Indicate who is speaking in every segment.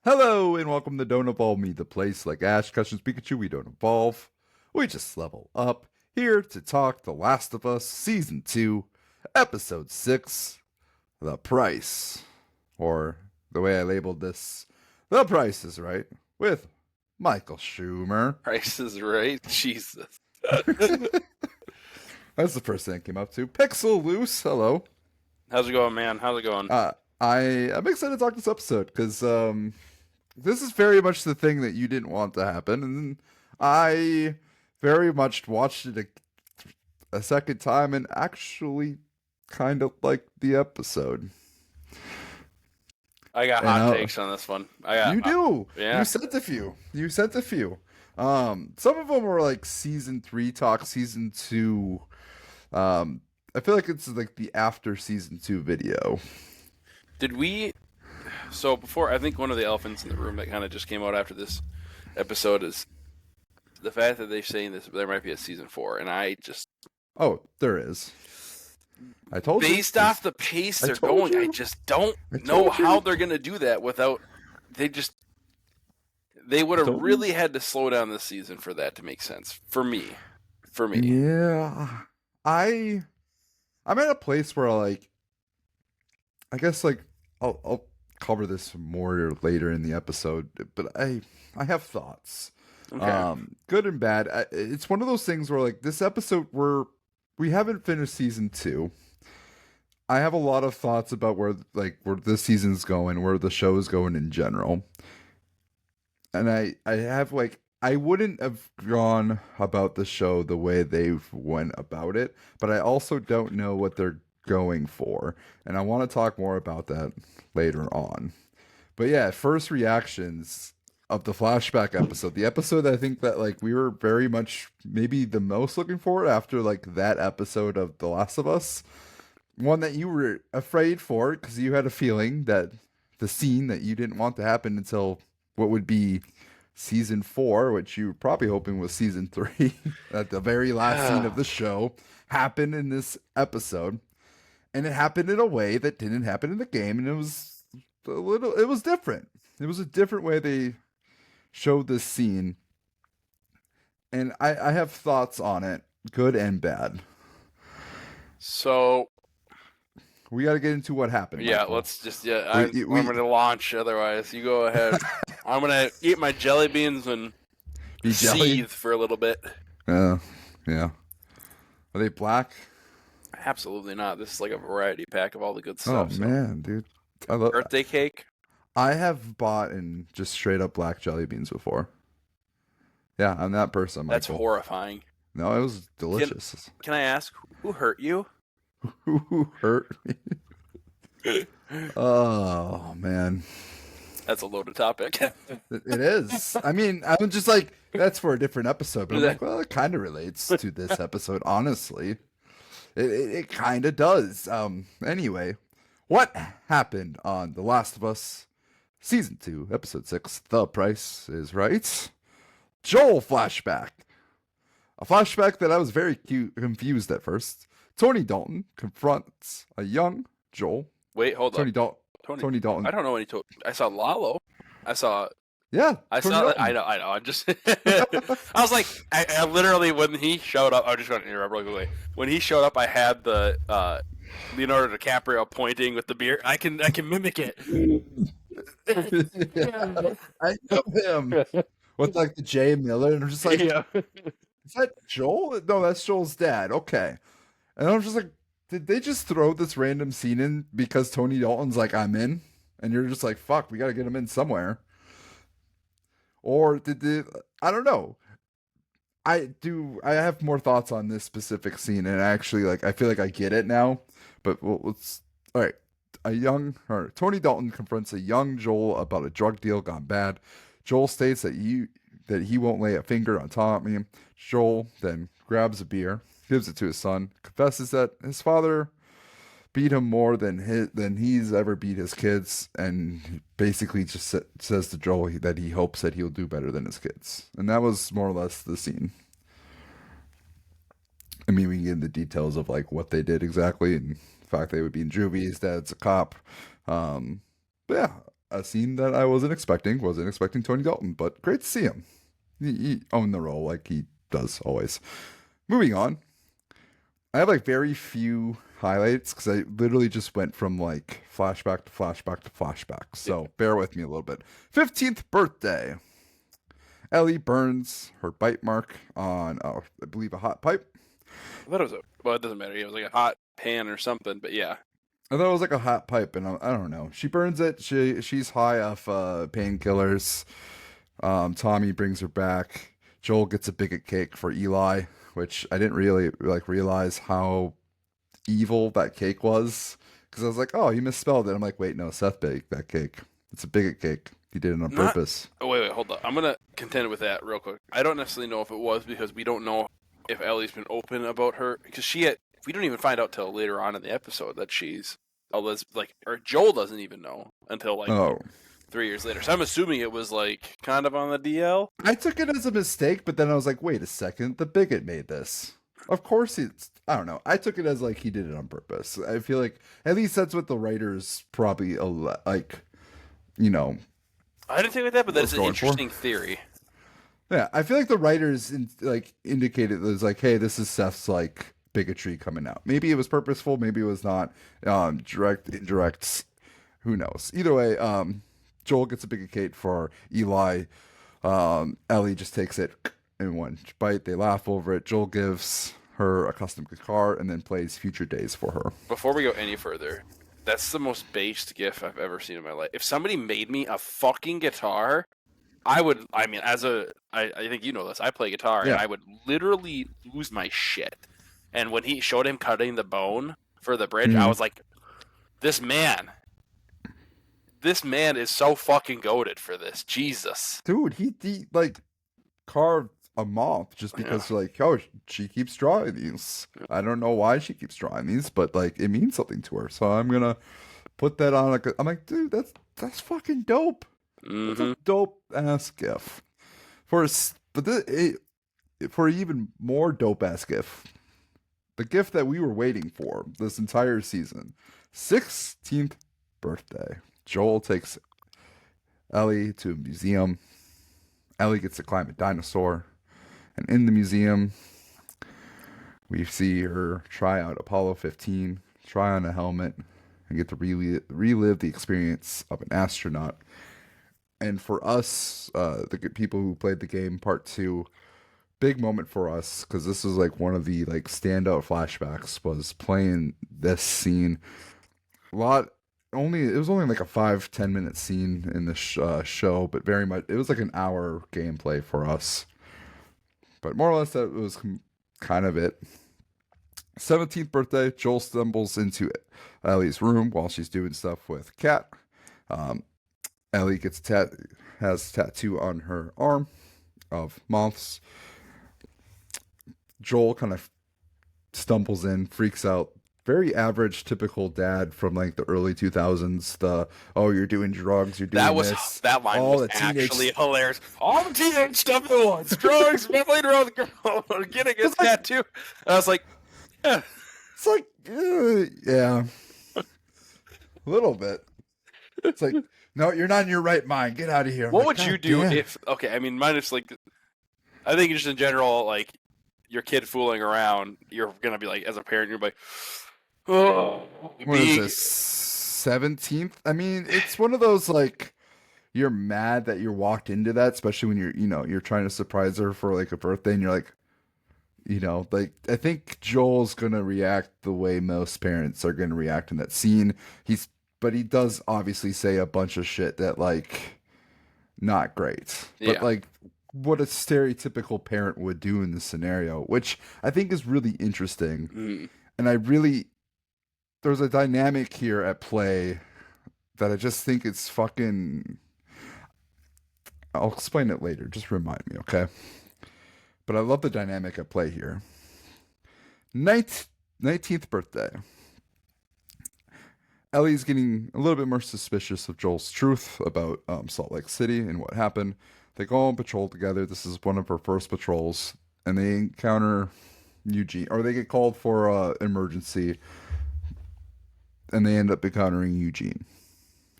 Speaker 1: Hello and welcome to Don't Evolve Me, the place like Ash Questions Pikachu. We don't evolve, we just level up. Here to talk The Last of Us Season 2, Episode 6, The Price. Or the way I labeled this, The Price is Right, with Michael Schumer.
Speaker 2: Price is Right? Jesus.
Speaker 1: That's the first thing that came up to. Pixel Loose, hello.
Speaker 2: How's it going, man? How's it going?
Speaker 1: I'm excited to talk this episode because this is very much the thing that you didn't want to happen, and I very much watched it a second time and actually kind of liked the episode.
Speaker 2: I got hot takes on this one.
Speaker 1: You do.
Speaker 2: Yeah.
Speaker 1: You sent a few. Some of them were like season 3 talk, season 2. I feel like it's like the after season 2 video.
Speaker 2: Did we? So before, I think one of the elephants in the room that kind of just came out after this episode is the fact that they're saying this there might be a season 4, and I just
Speaker 1: there is. I told you.
Speaker 2: Based off the pace they're going, I just don't know how they're gonna do that without. They would have really had to slow down this season for that to make sense for me.
Speaker 1: Yeah, I'm at a place where I guess I'll cover this more later in the episode, but I have thoughts.
Speaker 2: Okay.
Speaker 1: Good and bad. It's one of those things where this episode we haven't finished season 2. I have a lot of thoughts about where this season's going, where the show is going in general. And I have I wouldn't have gone about the show the way they went about it, but I also don't know what they're going for. And I want to talk more about that later on. But yeah, first reactions of the flashback episode. The episode I think that we were very much maybe the most looking for after that episode of The Last of Us. One that you were afraid for because you had a feeling that the scene that you didn't want to happen until what would be season 4, which you were probably hoping was season 3, at the very last scene of the show, happened in this episode. And it happened in a way that didn't happen in the game, and it was different. It was a different way they showed this scene. And I have thoughts on it, good and bad.
Speaker 2: So
Speaker 1: we got to get into what happened.
Speaker 2: Yeah,
Speaker 1: Michael.
Speaker 2: let's just I'm going to launch. Otherwise, you go ahead. I'm going to eat my jelly beans and seethe for a little bit.
Speaker 1: Yeah. Are they black?
Speaker 2: Absolutely not. This is like a variety pack of all the good stuff.
Speaker 1: Oh man, dude! I love
Speaker 2: birthday cake.
Speaker 1: I have bought and just straight up black jelly beans before. Yeah, I'm that person. Michael.
Speaker 2: That's horrifying.
Speaker 1: No, it was delicious.
Speaker 2: Can I ask who hurt you?
Speaker 1: Who hurt me? Oh man,
Speaker 2: that's a loaded topic.
Speaker 1: It is. I mean, I'm just that's for a different episode, but I'm well, it kind of relates to this episode, honestly. It kind of does. Anyway, what happened on The Last of Us Season 2, Episode 6, The Price is Right? Joel flashback. A flashback that I was very confused at first. Tony Dalton confronts a young Joel.
Speaker 2: Wait, hold
Speaker 1: on. Tony Dalton.
Speaker 2: I don't know what he told. I saw Lalo. I saw...
Speaker 1: Yeah,
Speaker 2: I saw that. I know. I'm just. I was like, I literally when he showed up. I'm just going to interrupt real quickly. When he showed up, I had the Leonardo DiCaprio pointing with the beer. I can mimic it.
Speaker 1: I know him with the Jay Miller, and I'm just
Speaker 2: yeah.
Speaker 1: Is that Joel? No, that's Joel's dad. Okay, and I'm just did they just throw this random scene in because Tony Dalton's I'm in, and you're just fuck, we got to get him in somewhere. Or did they, I don't know. I have more thoughts on this specific scene, and actually I feel I get it now. But let's all right. Tony Dalton confronts a young Joel about a drug deal gone bad. Joel states that he won't lay a finger on Tommy. Joel then grabs a beer, gives it to his son, confesses that his father beat him more than he's ever beat his kids, and basically just says to Joel that he hopes that he'll do better than his kids. And that was more or less the scene. I mean, we can get into details of what they did exactly, and the fact they would be in juvie. His dad's a cop. But yeah, a scene that I wasn't expecting. Wasn't expecting Tony Dalton, but great to see him. He owned the role like he does always. Moving on, I have like very few highlights because I literally just went from like flashback to flashback to flashback. So bear with me a little bit. 15th birthday. Ellie burns her bite mark on, I believe, a hot pipe.
Speaker 2: I thought it was well, it doesn't matter. It was like a hot pan or something, but yeah.
Speaker 1: I thought it was like a hot pipe, and I don't know. She burns it. She's high off painkillers. Tommy brings her back. Joel gets a bigot cake for Eli, which I didn't really like realize how evil that cake was, because I was like, oh, he misspelled it. I'm like, wait, no, Seth baked that cake. It's a bigot cake. He did it on
Speaker 2: Not.
Speaker 1: purpose.
Speaker 2: Oh wait, hold on. I'm gonna contend with that real quick. I don't necessarily know if it was because we don't know if Ellie's been open about her because she had. We don't even find out till later on in the episode that she's like, or Joel doesn't even know until like
Speaker 1: Oh,
Speaker 2: 3 years later. So I'm assuming it was like kind of on the DL.
Speaker 1: I took it as a mistake, but then I was like, wait a second, the bigot made this. Of course it's, I don't know. I took it as like he did it on purpose. I feel like at least that's what the writers probably like, you know,
Speaker 2: I didn't think like that, but that's an
Speaker 1: going for.
Speaker 2: interesting theory.
Speaker 1: Yeah, I feel like the writers like indicated it was like, hey, this is Seth's like bigotry coming out. Maybe it was purposeful, maybe it was not. Direct, indirect, who knows? Either way, Joel gets a bigot for Eli. Ellie just takes it in one bite. They laugh over it. Joel gives her a custom guitar and then plays Future Days for her.
Speaker 2: Before we go any further, that's the most based GIF I've ever seen in my life. If somebody made me a fucking guitar, I would. I mean, I think you know this. I play guitar,
Speaker 1: Yeah.
Speaker 2: and I would literally lose my shit. And when he showed him cutting the bone for the bridge, I was like, this man is so fucking goated for this. Jesus.
Speaker 1: Dude, he like carved a moth just because like, oh, she keeps drawing these. I don't know why she keeps drawing these, but like it means something to her. So I'm gonna put that on. Like, I'm like, dude, that's fucking dope. That's a dope ass gif. For for even more dope ass gif, the gif that we were waiting for this entire season, 16th birthday. Joel takes Ellie to a museum. Ellie gets to climb a dinosaur. And in the museum, we see her try out Apollo 15, try on a helmet, and get to relive the experience of an astronaut. And for us, the people who played the game, part 2, big moment for us, because this was like one of the like standout flashbacks, was playing this scene. It was only like a 5-10 minute scene in the show, but very much it was like an hour gameplay for us. But more or less, that was kind of it. 17th birthday, Joel stumbles into Ellie's room while she's doing stuff with Kat. Ellie has a tattoo on her arm of moths. Joel kind of stumbles in, freaks out. Very average, typical dad from like the early 2000s. You're doing drugs, you're doing this.
Speaker 2: That line
Speaker 1: all
Speaker 2: was
Speaker 1: the teenage
Speaker 2: actually hilarious. All the teenage stuff at once. Drugs, smuggling around the girl, getting a tattoo. I was like, yeah.
Speaker 1: It's like, yeah, a little bit. It's like, no, you're not in your right mind. Get out of here.
Speaker 2: What would you do if? Okay, I mean, minus like, I think just in general, like your kid fooling around, you're gonna be like, as a parent, you're like, oh,
Speaker 1: what is this, 17th? I mean, it's one of those like, you're mad that you walked into that, especially when you're trying to surprise her for like a birthday, and you're like, like I think Joel's gonna react the way most parents are gonna react in that scene. But he does obviously say a bunch of shit that like not great.
Speaker 2: Yeah.
Speaker 1: But like what a stereotypical parent would do in this scenario, which I think is really interesting. And there's a dynamic here at play that I just think it's fucking. I'll explain it later. Just remind me, okay? But I love the dynamic at play here. 19th birthday. Ellie's getting a little bit more suspicious of Joel's truth about Salt Lake City and what happened. They go on patrol together. This is one of her first patrols. And they encounter Eugene. Or they get called for emergency. And they end up encountering Eugene.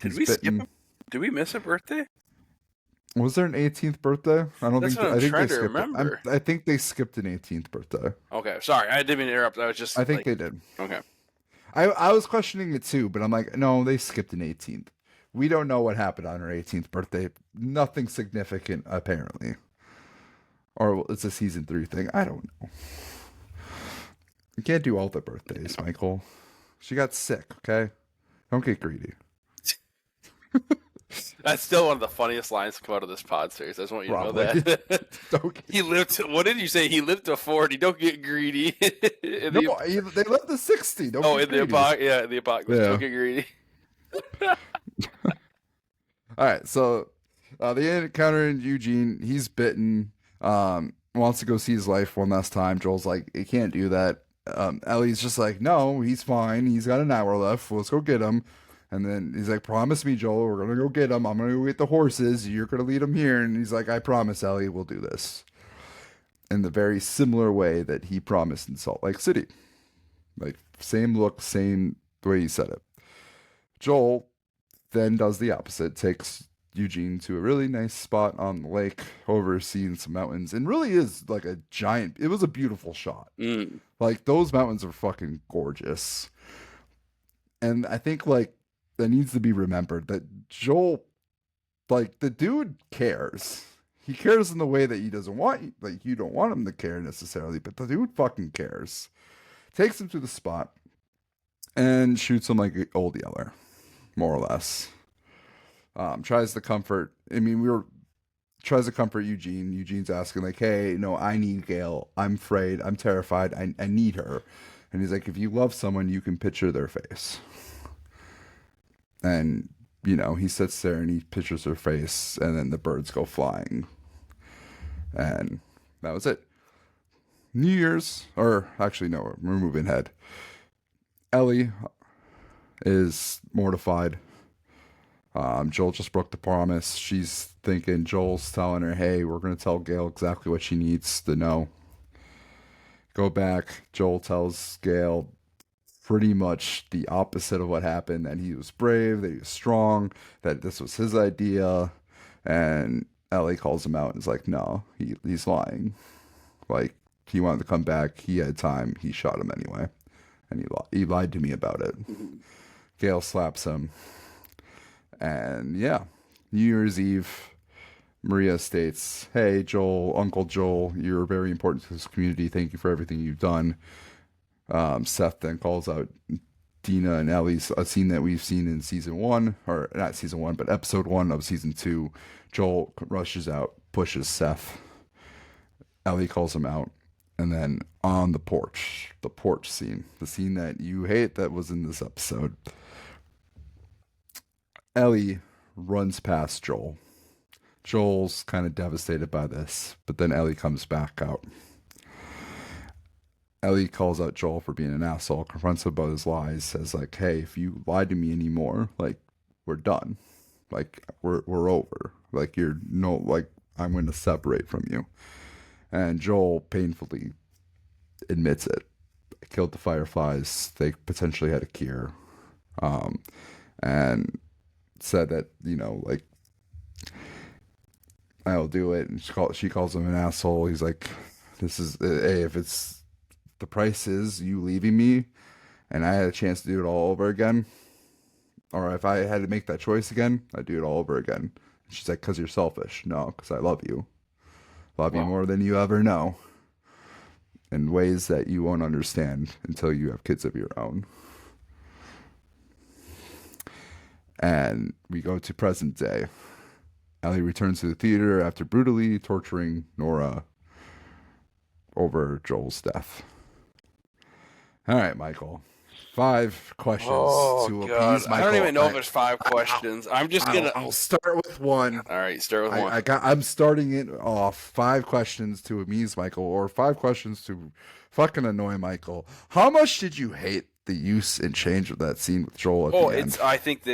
Speaker 2: Did we skip him? Did we miss a birthday?
Speaker 1: Was there an 18th birthday? I don't
Speaker 2: That's
Speaker 1: think.
Speaker 2: what I'm
Speaker 1: I think they
Speaker 2: trying to
Speaker 1: skipped it.
Speaker 2: remember.
Speaker 1: I think they skipped an 18th birthday.
Speaker 2: Okay, sorry, I didn't mean to interrupt. I was just
Speaker 1: I think
Speaker 2: like,
Speaker 1: they did.
Speaker 2: okay.
Speaker 1: I was questioning it too, but I'm like, no, they skipped an 18th. We don't know what happened on her 18th birthday. Nothing significant, apparently. Or it's a season 3 thing. I don't know. You can't do all the birthdays, Michael. She got sick, okay? Don't get greedy.
Speaker 2: That's still one of the funniest lines to come out of this pod series. I just want you to know
Speaker 1: Probably.
Speaker 2: that.
Speaker 1: Don't get...
Speaker 2: He lived. What did you say? He lived to 40. Don't get greedy.
Speaker 1: No, they left the 60. Don't get
Speaker 2: in
Speaker 1: greedy.
Speaker 2: the apocalypse.
Speaker 1: Yeah.
Speaker 2: Don't get greedy.
Speaker 1: All right, so they encounter Eugene. He's bitten. Wants to go see his life one last time. Joel's like, he can't do that. Ellie's just like, no, he's fine. He's got an hour left. Let's go get him. And then he's like, promise me, Joel, we're gonna go get him. I'm gonna go get the horses. You're gonna lead him here. And he's like, I promise, Ellie, we'll do this. In the very similar way that he promised in Salt Lake City. Like, same look, same way he said it. Joel then does the opposite, takes Eugene to a really nice spot on the lake, overseeing some mountains, and really is like a giant. It was a beautiful shot. Like, those mountains are fucking gorgeous. And I think, like, that needs to be remembered that Joel, like, the dude cares. He cares in the way that he doesn't want, like, you don't want him to care necessarily, but the dude fucking cares. Takes him to the spot and shoots him like an old yeller, more or less. Tries to comfort. Tries to comfort Eugene. Eugene's asking like, "Hey, no, I need Gail. I'm afraid. I'm terrified. I need her." And he's like, "If you love someone, you can picture their face." And he sits there and he pictures her face, and then the birds go flying, and that was it. New Year's, or actually no, we're moving ahead. Ellie is mortified. Joel just broke the promise. She's thinking Joel's telling her, hey, we're going to tell Gail exactly what she needs to know. Go back. Joel tells Gail pretty much the opposite of what happened, that he was brave, that he was strong, that this was his idea. And Ellie calls him out and is like, no, he's lying. Like, he wanted to come back. He had time. He shot him anyway. And he lied to me about it. Gail slaps him. And yeah, New Year's Eve, Maria states, hey, Joel, Uncle Joel, you're very important to this community. Thank you for everything you've done. Seth then calls out Dina and Ellie's, a scene that we've seen in season 1, or not season 1, but episode 1 of season 2. Joel rushes out, pushes Seth. Ellie calls him out. And then on the porch scene, the scene that you hate that was in this episode, Ellie runs past Joel. Joel's kind of devastated by this, but then Ellie comes back out. Ellie calls out Joel for being an asshole, confronts him about his lies, says like, hey, if you lie to me anymore, like, we're done. Like, we're over. Like, I'm going to separate from you. And Joel painfully admits it. I killed the fireflies. They potentially had a cure. And said that, like, I'll do it. And she calls him an asshole. He's like, this is, hey, if it's, the price is you leaving me and I had a chance to do it all over again, or if I had to make that choice again, I'd do it all over again. And she's like, because you're selfish. No, because I love you. Love you more than you ever know. In ways that you won't understand until you have kids of your own. And we go to present day. Ellie returns to the theater after brutally torturing Nora over Joel's death. All right, Michael. 5 questions to appease Michael.
Speaker 2: I don't even know if there's 5 questions. I'm just gonna.
Speaker 1: I'll start with one.
Speaker 2: All right, start with one.
Speaker 1: I'm starting it off. 5 questions to appease Michael, or 5 questions to fucking annoy Michael. How much did you hate the use and change of that scene with Joel at the end?
Speaker 2: I think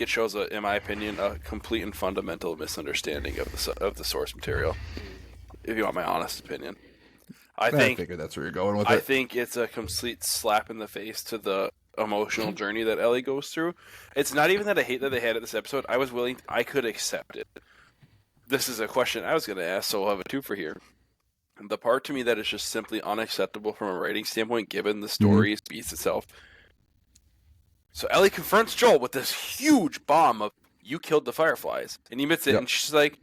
Speaker 2: it shows, in my opinion, a complete and fundamental misunderstanding of the source material. If you want my honest opinion. I figured
Speaker 1: that's where you're going with it.
Speaker 2: I think it's a complete slap in the face to the emotional journey that Ellie goes through. It's not even that I hate that they had it this episode. I could accept it. This is a question I was going to ask, so we'll have a two for here. The part to me that is just simply unacceptable from a writing standpoint, given the
Speaker 1: Mhm.
Speaker 2: story beats itself. So Ellie confronts Joel with this huge bomb of "you killed the Fireflies," and he admits it,
Speaker 1: Yep.
Speaker 2: and she's like,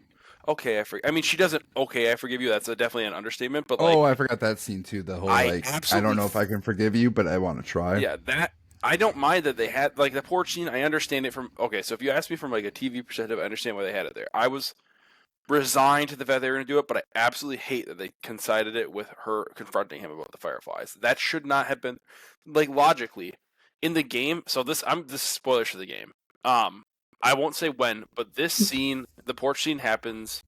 Speaker 2: "Okay, I mean, she doesn't. Okay, I forgive you. That's definitely an understatement, but
Speaker 1: Oh,
Speaker 2: like,
Speaker 1: I forgot that scene too. The whole
Speaker 2: I
Speaker 1: like, I don't
Speaker 2: absolutely,
Speaker 1: know if I can forgive you, but I want to try.
Speaker 2: yeah, that I don't mind that they had like the porch scene. I understand it from okay. So if you ask me from like a TV perspective, I understand why they had it there. I was resigned to the fact they were going to do it, but I absolutely hate that they coincided it with her confronting him about the Fireflies. That should not have been like logically in the game. So this is spoilers for the game. I won't say when, but this scene, the porch scene happens.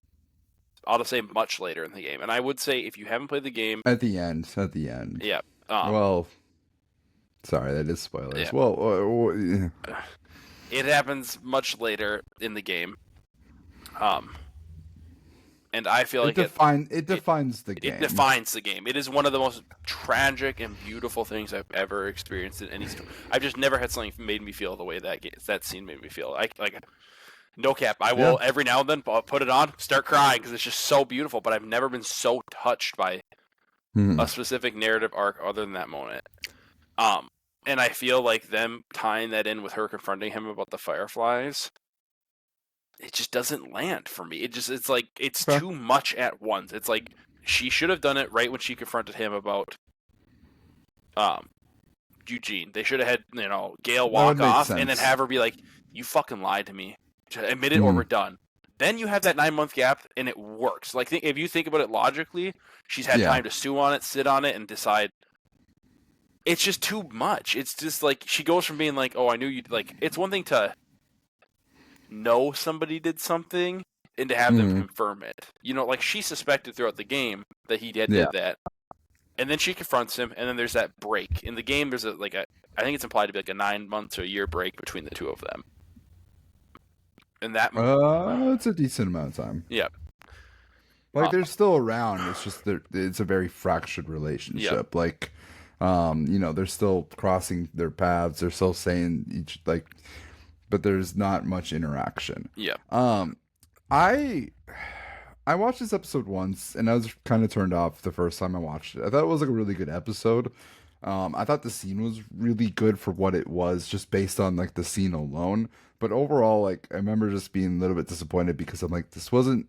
Speaker 2: I'll just say much later in the game, and I would say if you haven't played the game,
Speaker 1: At the end. At the end.
Speaker 2: yeah,
Speaker 1: Well, sorry, that is
Speaker 2: yeah,
Speaker 1: spoilers. Well,
Speaker 2: it happens much later in the game. Um, and I feel like
Speaker 1: it defines the
Speaker 2: it
Speaker 1: game.
Speaker 2: defines the game. It is one of the most tragic and beautiful things I've ever experienced in any story. I've just never had something made me feel the way that scene made me feel. I like no cap. I will every now and then I'll put it on, start crying because it's just so beautiful. But I've never been so touched by a specific narrative arc other than that moment. And I feel like them tying that in with her confronting him about the Fireflies, it just doesn't land for me. It's like it's too much at once. It's like she should have done it right when she confronted him about Eugene. They should have had, Gail walk off and then have her be like, "You fucking lied to me. Admit it or we're done." Then you have that 9-month gap and it works. Like if you think about it logically, she's had time to stew on it, sit on it, and decide. It's just too much. It's just like she goes from being like, "Oh, I knew you." Like it's one thing to know somebody did something and to have them confirm it. Like she suspected throughout the game that he did that. And then she confronts him, and then there's that break. In the game, there's I think it's implied to be like a 9 months to a year break between the two of them. And that
Speaker 1: it's a decent amount of time.
Speaker 2: Yeah.
Speaker 1: Like they're still around. It's just it's a very fractured relationship. Like they're still crossing their paths. They're still saying each but there's not much interaction.
Speaker 2: Yeah.
Speaker 1: I watched this episode once and I was kind of turned off the first time I watched it. I thought it was like a really good episode. I thought the scene was really good for what it was, just based on like the scene alone. But overall, like I remember just being a little bit disappointed because I'm like, this wasn't.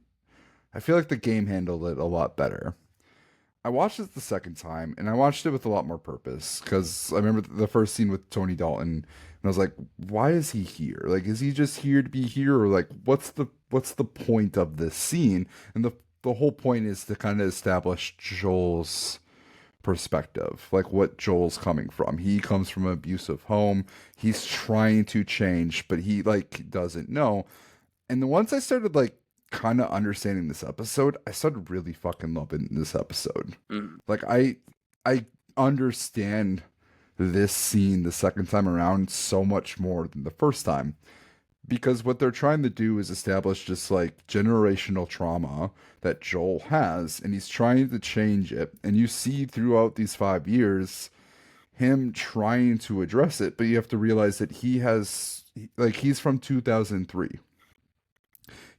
Speaker 1: I feel like the game handled it a lot better. I watched it the second time, and I watched it with a lot more purpose because I remember the first scene with Tony Dalton, and I was like, "Why is he here? Like, is he just here to be here, or like, what's the point of this scene?" And the whole point is to kind of establish Joel's perspective, like what Joel's coming from. He comes from an abusive home. He's trying to change, but he like doesn't know. And then once I started like kind of understanding this episode, I started really fucking loving this episode. Like I understand this scene the second time around so much more than the first time because what they're trying to do is establish just like generational trauma that Joel has and he's trying to change it, and you see throughout these 5 years him trying to address it, but you have to realize that he's from 2003.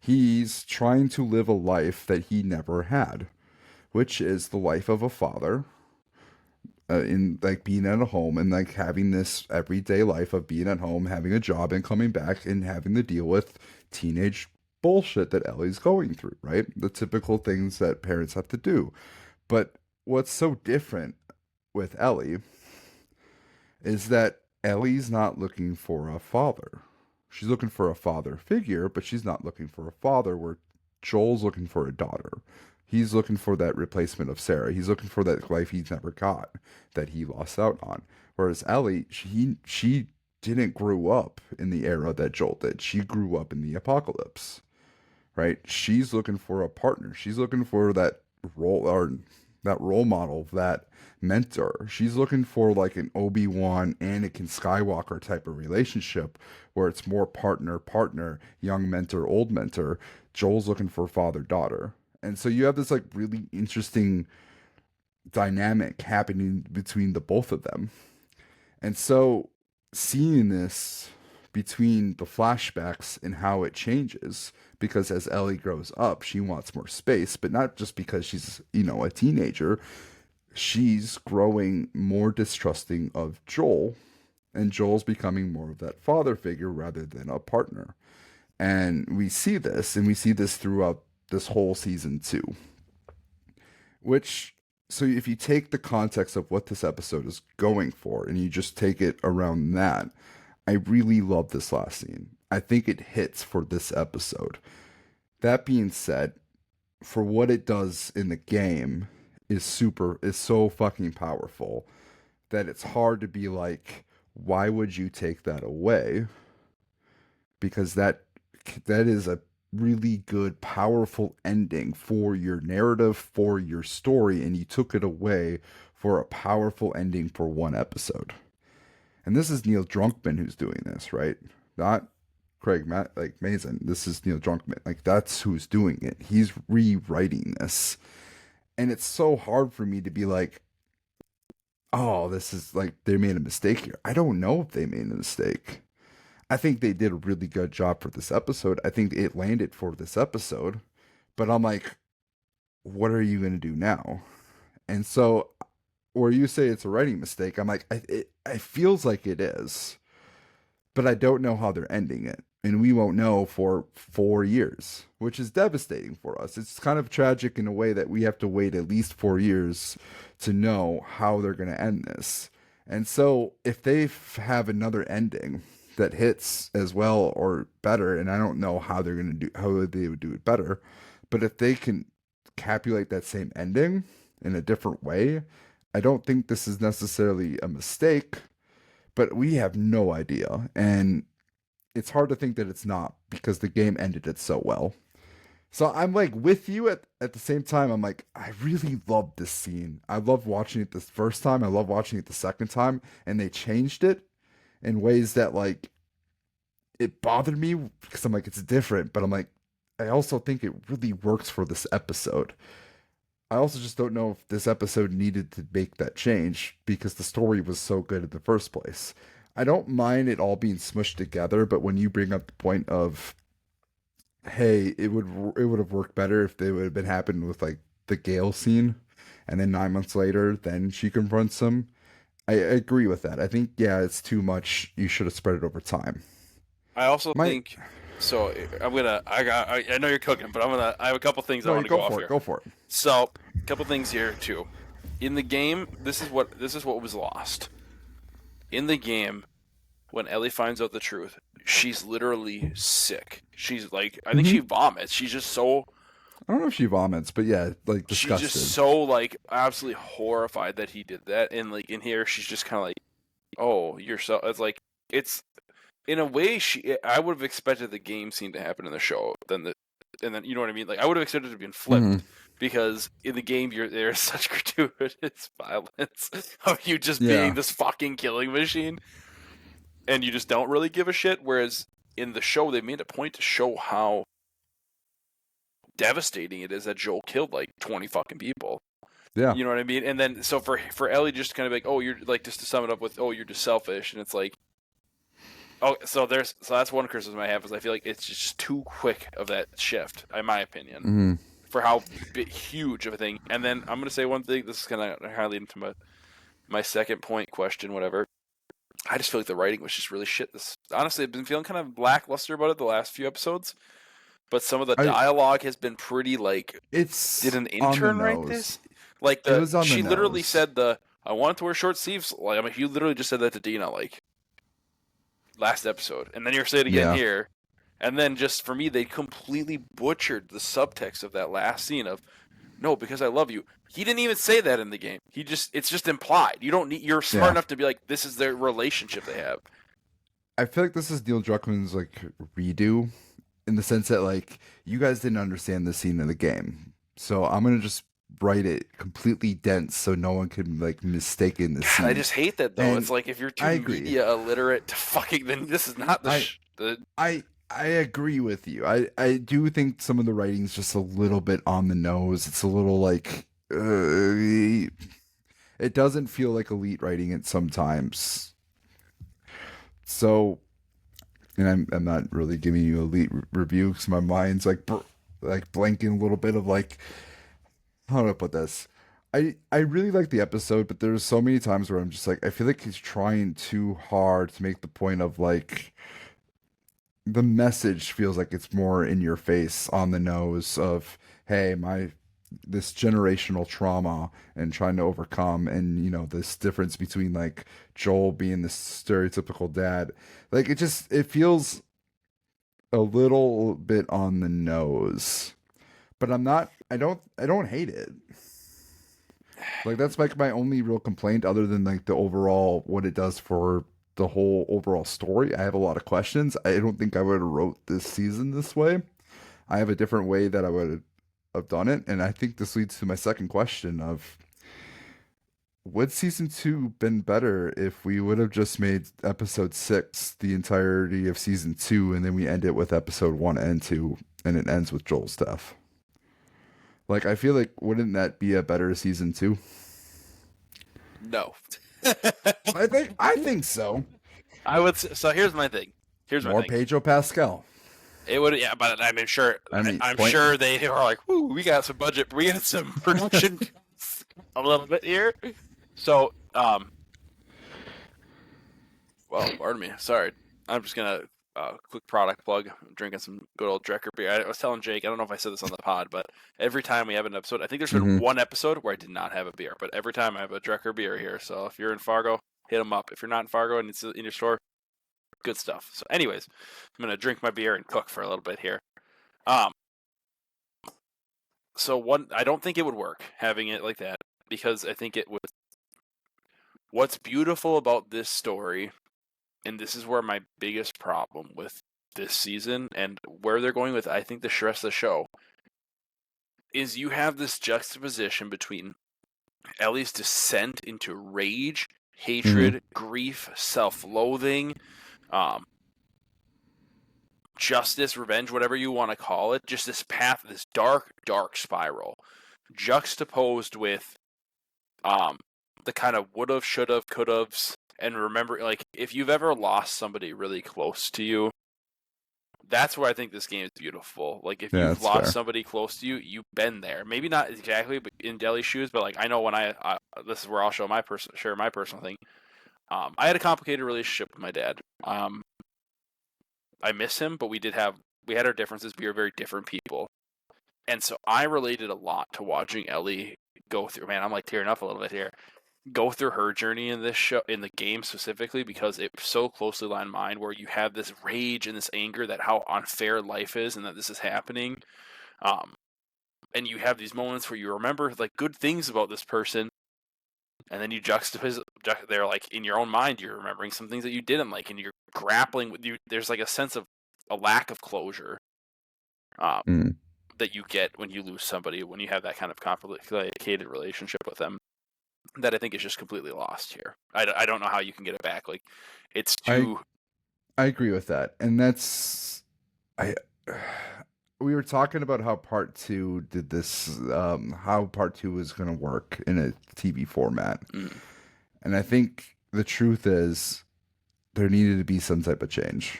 Speaker 1: He's trying to live a life that he never had, which is the life of a father, in like being at a home and like having this everyday life of being at home, having a job and coming back and having to deal with teenage bullshit that Ellie's going through, right? The typical things that parents have to do. But what's so different with Ellie is that Ellie's not looking for a father. She's looking for a father figure, but she's not looking for a father where Joel's looking for a daughter. He's looking for that replacement of Sarah. He's looking for that life he's never got, that he lost out on. Whereas Ellie, she didn't grow up in the era that Joel did. She grew up in the apocalypse, right? She's looking for a partner. She's looking for that role model, that mentor. She's looking for like an Obi-Wan, Anakin Skywalker type of relationship where it's more partner, young mentor, old mentor. Joel's looking for father-daughter. And so you have this like really interesting dynamic happening between the both of them. And so seeing this between the flashbacks and how it changes, because as Ellie grows up, she wants more space, but not just because she's, a teenager. She's growing more distrusting of Joel, and Joel's becoming more of that father figure rather than a partner. And we see this throughout this whole season 2. Which, so if you take the context of what this episode is going for and you just take it around that, I really love this last scene. I think it hits for this episode. That being said, for what it does in the game is so fucking powerful that it's hard to be like, why would you take that away? Because that is a really good, powerful ending for your narrative, for your story, and you took it away for a powerful ending for one episode. And this is Neil Druckmann who's doing this, right? Not Mazin. This is Neil Druckmann. Like, that's who's doing it. He's rewriting this. And it's so hard for me to be like, oh, this is like, they made a mistake here. I don't know if they made a mistake. I think they did a really good job for this episode. I think it landed for this episode. But I'm like, what are you going to do now? And so, where you say it's a writing mistake, I'm like, it feels like it is. But I don't know how they're ending it. And we won't know for 4 years, which is devastating for us. It's kind of tragic in a way that we have to wait at least 4 years to know how they're going to end this. And so, if they have another ending that hits as well or better, and I don't know how they're going to do, how they would do it better, but if they can capulate that same ending in a different way, I don't think this is necessarily a mistake, but we have no idea. And it's hard to think that it's not because the game ended it so well. So I'm like with you at the same time. I'm like, I really love this scene. I love watching it this first time. I love watching it the second time. And they changed it in ways that like it bothered me because I'm like, it's different. But I'm like, I also think it really works for this episode. I also just don't know if this episode needed to make that change because the story was so good in the first place. I don't mind it all being smushed together, but when you bring up the point of, hey, it would have worked better if they would have been happening with like the Gale scene, and then 9 months later, then she confronts him. I agree with that. I think yeah, it's too much. You should have spread it over time.
Speaker 2: I also
Speaker 1: My
Speaker 2: think so. I know you're cooking, but I have a couple things I
Speaker 1: no, you
Speaker 2: want to go
Speaker 1: go
Speaker 2: off
Speaker 1: for it.
Speaker 2: here.
Speaker 1: Go for it.
Speaker 2: So, a couple things here too. In the game, this is what was lost. In the game, when Ellie finds out the truth, she's literally sick. She's like, I think
Speaker 1: Mm-hmm.
Speaker 2: she vomits. She's just so,
Speaker 1: I don't know if she vomits, but yeah, like
Speaker 2: she's just
Speaker 1: disgusted.
Speaker 2: so like absolutely horrified that he did that. And like in here, she's just kind of like, oh, you're so. It's like it's in a way I would have expected the game scene to happen in the show and then you know what I mean. Like I would have expected it to be flipped.
Speaker 1: Mm-hmm.
Speaker 2: Because in the game, there's such gratuitous violence of you just being
Speaker 1: Yeah,
Speaker 2: this fucking killing machine, and you just don't really give a shit. Whereas in the show, they made a point to show how devastating it is that Joel killed like 20 fucking people.
Speaker 1: yeah,
Speaker 2: You know what I mean? And then so for Ellie just to kind of be like, oh, you're like just to sum it up with, oh, you're just selfish, and it's like, oh, so that's one criticism I have is I feel like it's just too quick of that shift, in my opinion,
Speaker 1: mm-hmm.
Speaker 2: for how huge of a thing. And then I'm gonna say one thing. This is gonna lead into my second point question, whatever. I just feel like the writing was just really shit. This honestly, I've been feeling kind of lackluster about it the last few episodes. But some of the
Speaker 1: I
Speaker 2: dialogue has been pretty like, did
Speaker 1: it's
Speaker 2: an
Speaker 1: on the
Speaker 2: intern write
Speaker 1: nose.
Speaker 2: this? Like
Speaker 1: It was on the
Speaker 2: she literally
Speaker 1: nose.
Speaker 2: said I wanted to wear short sleeves. Like I mean, you literally just said that to Dina like last episode, and then you're saying it again
Speaker 1: Yeah,
Speaker 2: here, and then just for me, they completely butchered the subtext of that last scene of no, because I love you. He didn't even say that in the game. It's just implied. You don't need. You're smart
Speaker 1: yeah.
Speaker 2: enough to be like, this is their relationship they have.
Speaker 1: I feel like this is Neil Druckmann's like redo, in the sense that like you guys didn't understand the scene in the game, so I'm gonna just write it completely dense so no one can like mistake in the
Speaker 2: God, I
Speaker 1: scene.
Speaker 2: just hate that though.
Speaker 1: And
Speaker 2: It's like if you're
Speaker 1: I
Speaker 2: too
Speaker 1: agree.
Speaker 2: media illiterate to fucking, then this is not
Speaker 1: I
Speaker 2: the.
Speaker 1: I agree with you. I do think some of the writing's just a little bit on the nose. It's a little like it doesn't feel like elite writing it sometimes. So, and I'm not really giving you a elite review because my mind's like blanking a little bit of like, how do I put this? I really like the episode, but there's so many times where I'm just like, I feel like he's trying too hard to make the point of like, the message feels like it's more in your face, on the nose of, hey, my this generational trauma and trying to overcome, and this difference between like Joel being the stereotypical dad. Like it feels a little bit on the nose. But I don't hate it. Like that's like my only real complaint, other than like the overall what it does for the whole overall story. I have a lot of questions. I don't think I would have wrote this season this way. I have a different way that I would have done it, and I think this leads to my second question of, would season two been better if we would have just made episode six the entirety of season two, and then we end it with episode one and two, and it ends with Joel's death? Like, I feel like, wouldn't that be a better season two?
Speaker 2: No.
Speaker 1: I think so.
Speaker 2: I would. So here's my thing. Here's my
Speaker 1: More
Speaker 2: thing.
Speaker 1: Pedro Pascal.
Speaker 2: It would, yeah, but I mean, sure.
Speaker 1: I mean,
Speaker 2: I'm
Speaker 1: point.
Speaker 2: sure they are like, "Woo, we got some budget. We got some production a little bit here." So, well, pardon me. Sorry, I'm just gonna quick product plug. I'm drinking some good old Drecker beer. I was telling Jake, I don't know if I said this on the pod, but every time we have an episode, I think there's been
Speaker 1: Mhm.
Speaker 2: one episode where I did not have a beer, but every time I have a Drecker beer here. So if you're in Fargo, hit them up. If you're not in Fargo and it's in your store, good stuff. So, anyways, I'm gonna drink my beer and cook for a little bit here. Um, so one, I don't think it would work having it like that, because I think it would. What's beautiful about this story, and this is where my biggest problem with this season and where they're going with, I think, the rest of the show, is you have this juxtaposition between Ellie's descent into rage, hatred, grief, self-loathing, um, justice, revenge, whatever you want to call it, just this path, this dark, dark spiral, juxtaposed with the kind of would've, should've, could've's. And remember, like, if you've ever lost somebody really close to you, that's where I think this game is beautiful. Like, if
Speaker 1: Yeah,
Speaker 2: you've
Speaker 1: that's
Speaker 2: lost
Speaker 1: fair.
Speaker 2: somebody close to you, you've been there. Maybe not exactly, but in Deli's shoes. But like, I know when this is where I'll share my personal thing. I had a complicated relationship with my dad. I miss him, but we had our differences. We were very different people, and so I related a lot to watching Ellie go through. Man, I'm like tearing up a little bit here. Go through her journey in this show, in the game specifically, because it so closely aligned mine, where you have this rage and this anger that how unfair life is and that this is happening. Um, and you have these moments where you remember like good things about this person, and then you juxtapose. They're like in your own mind, you're remembering some things that you didn't like, and you're grappling with you. There's like a sense of a lack of closure um,
Speaker 1: Mm.
Speaker 2: that you get when you lose somebody, when you have that kind of complicated relationship with them, that I think is just completely lost here. I don't know how you can get it back. Like, it's
Speaker 1: I
Speaker 2: too.
Speaker 1: I agree with that, and that's I. We were talking about how part two did this, how part two was going to work in a TV format,
Speaker 2: Mm,
Speaker 1: and I think the truth is there needed to be some type of change.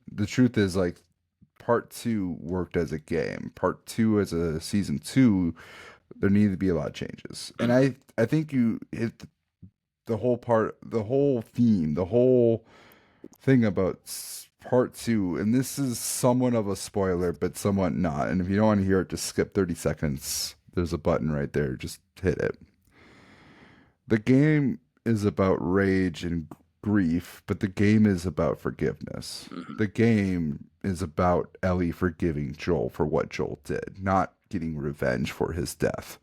Speaker 1: The truth is, like, part two worked as a game. Part two as a season two, there needed to be a lot of changes. And
Speaker 2: mm,
Speaker 1: I think you hit the whole theme, the whole thing about part two. And this is somewhat of a spoiler, but somewhat not. And if you don't want to hear it, just skip 30 seconds. There's a button right there. Just hit it. The game is about rage and grief, but the game is about forgiveness.
Speaker 2: mm.
Speaker 1: The game is about Ellie forgiving Joel for what Joel did, not getting revenge for his death.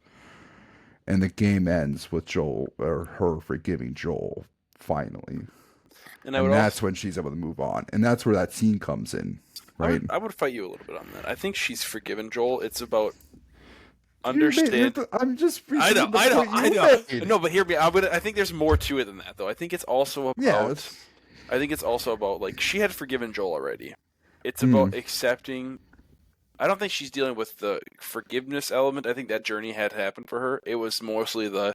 Speaker 1: And the game ends with Joel, or her, forgiving Joel finally.
Speaker 2: And I would
Speaker 1: And
Speaker 2: also,
Speaker 1: that's when she's able to move on. And that's where that scene comes in, right?
Speaker 2: I would fight you a little bit on that. I think she's forgiven Joel. It's about
Speaker 1: You're
Speaker 2: understand.
Speaker 1: the, I'm just
Speaker 2: I know,
Speaker 1: repeating the
Speaker 2: I know,
Speaker 1: point
Speaker 2: I
Speaker 1: you
Speaker 2: know.
Speaker 1: made.
Speaker 2: No, but hear me. I think there's more to it than that, though. I think it's also
Speaker 1: Yeah,
Speaker 2: about. I think it's also about like she had forgiven Joel already. It's
Speaker 1: mm,
Speaker 2: about accepting. I don't think she's dealing with the forgiveness element. I think that journey had happened for her. It was mostly the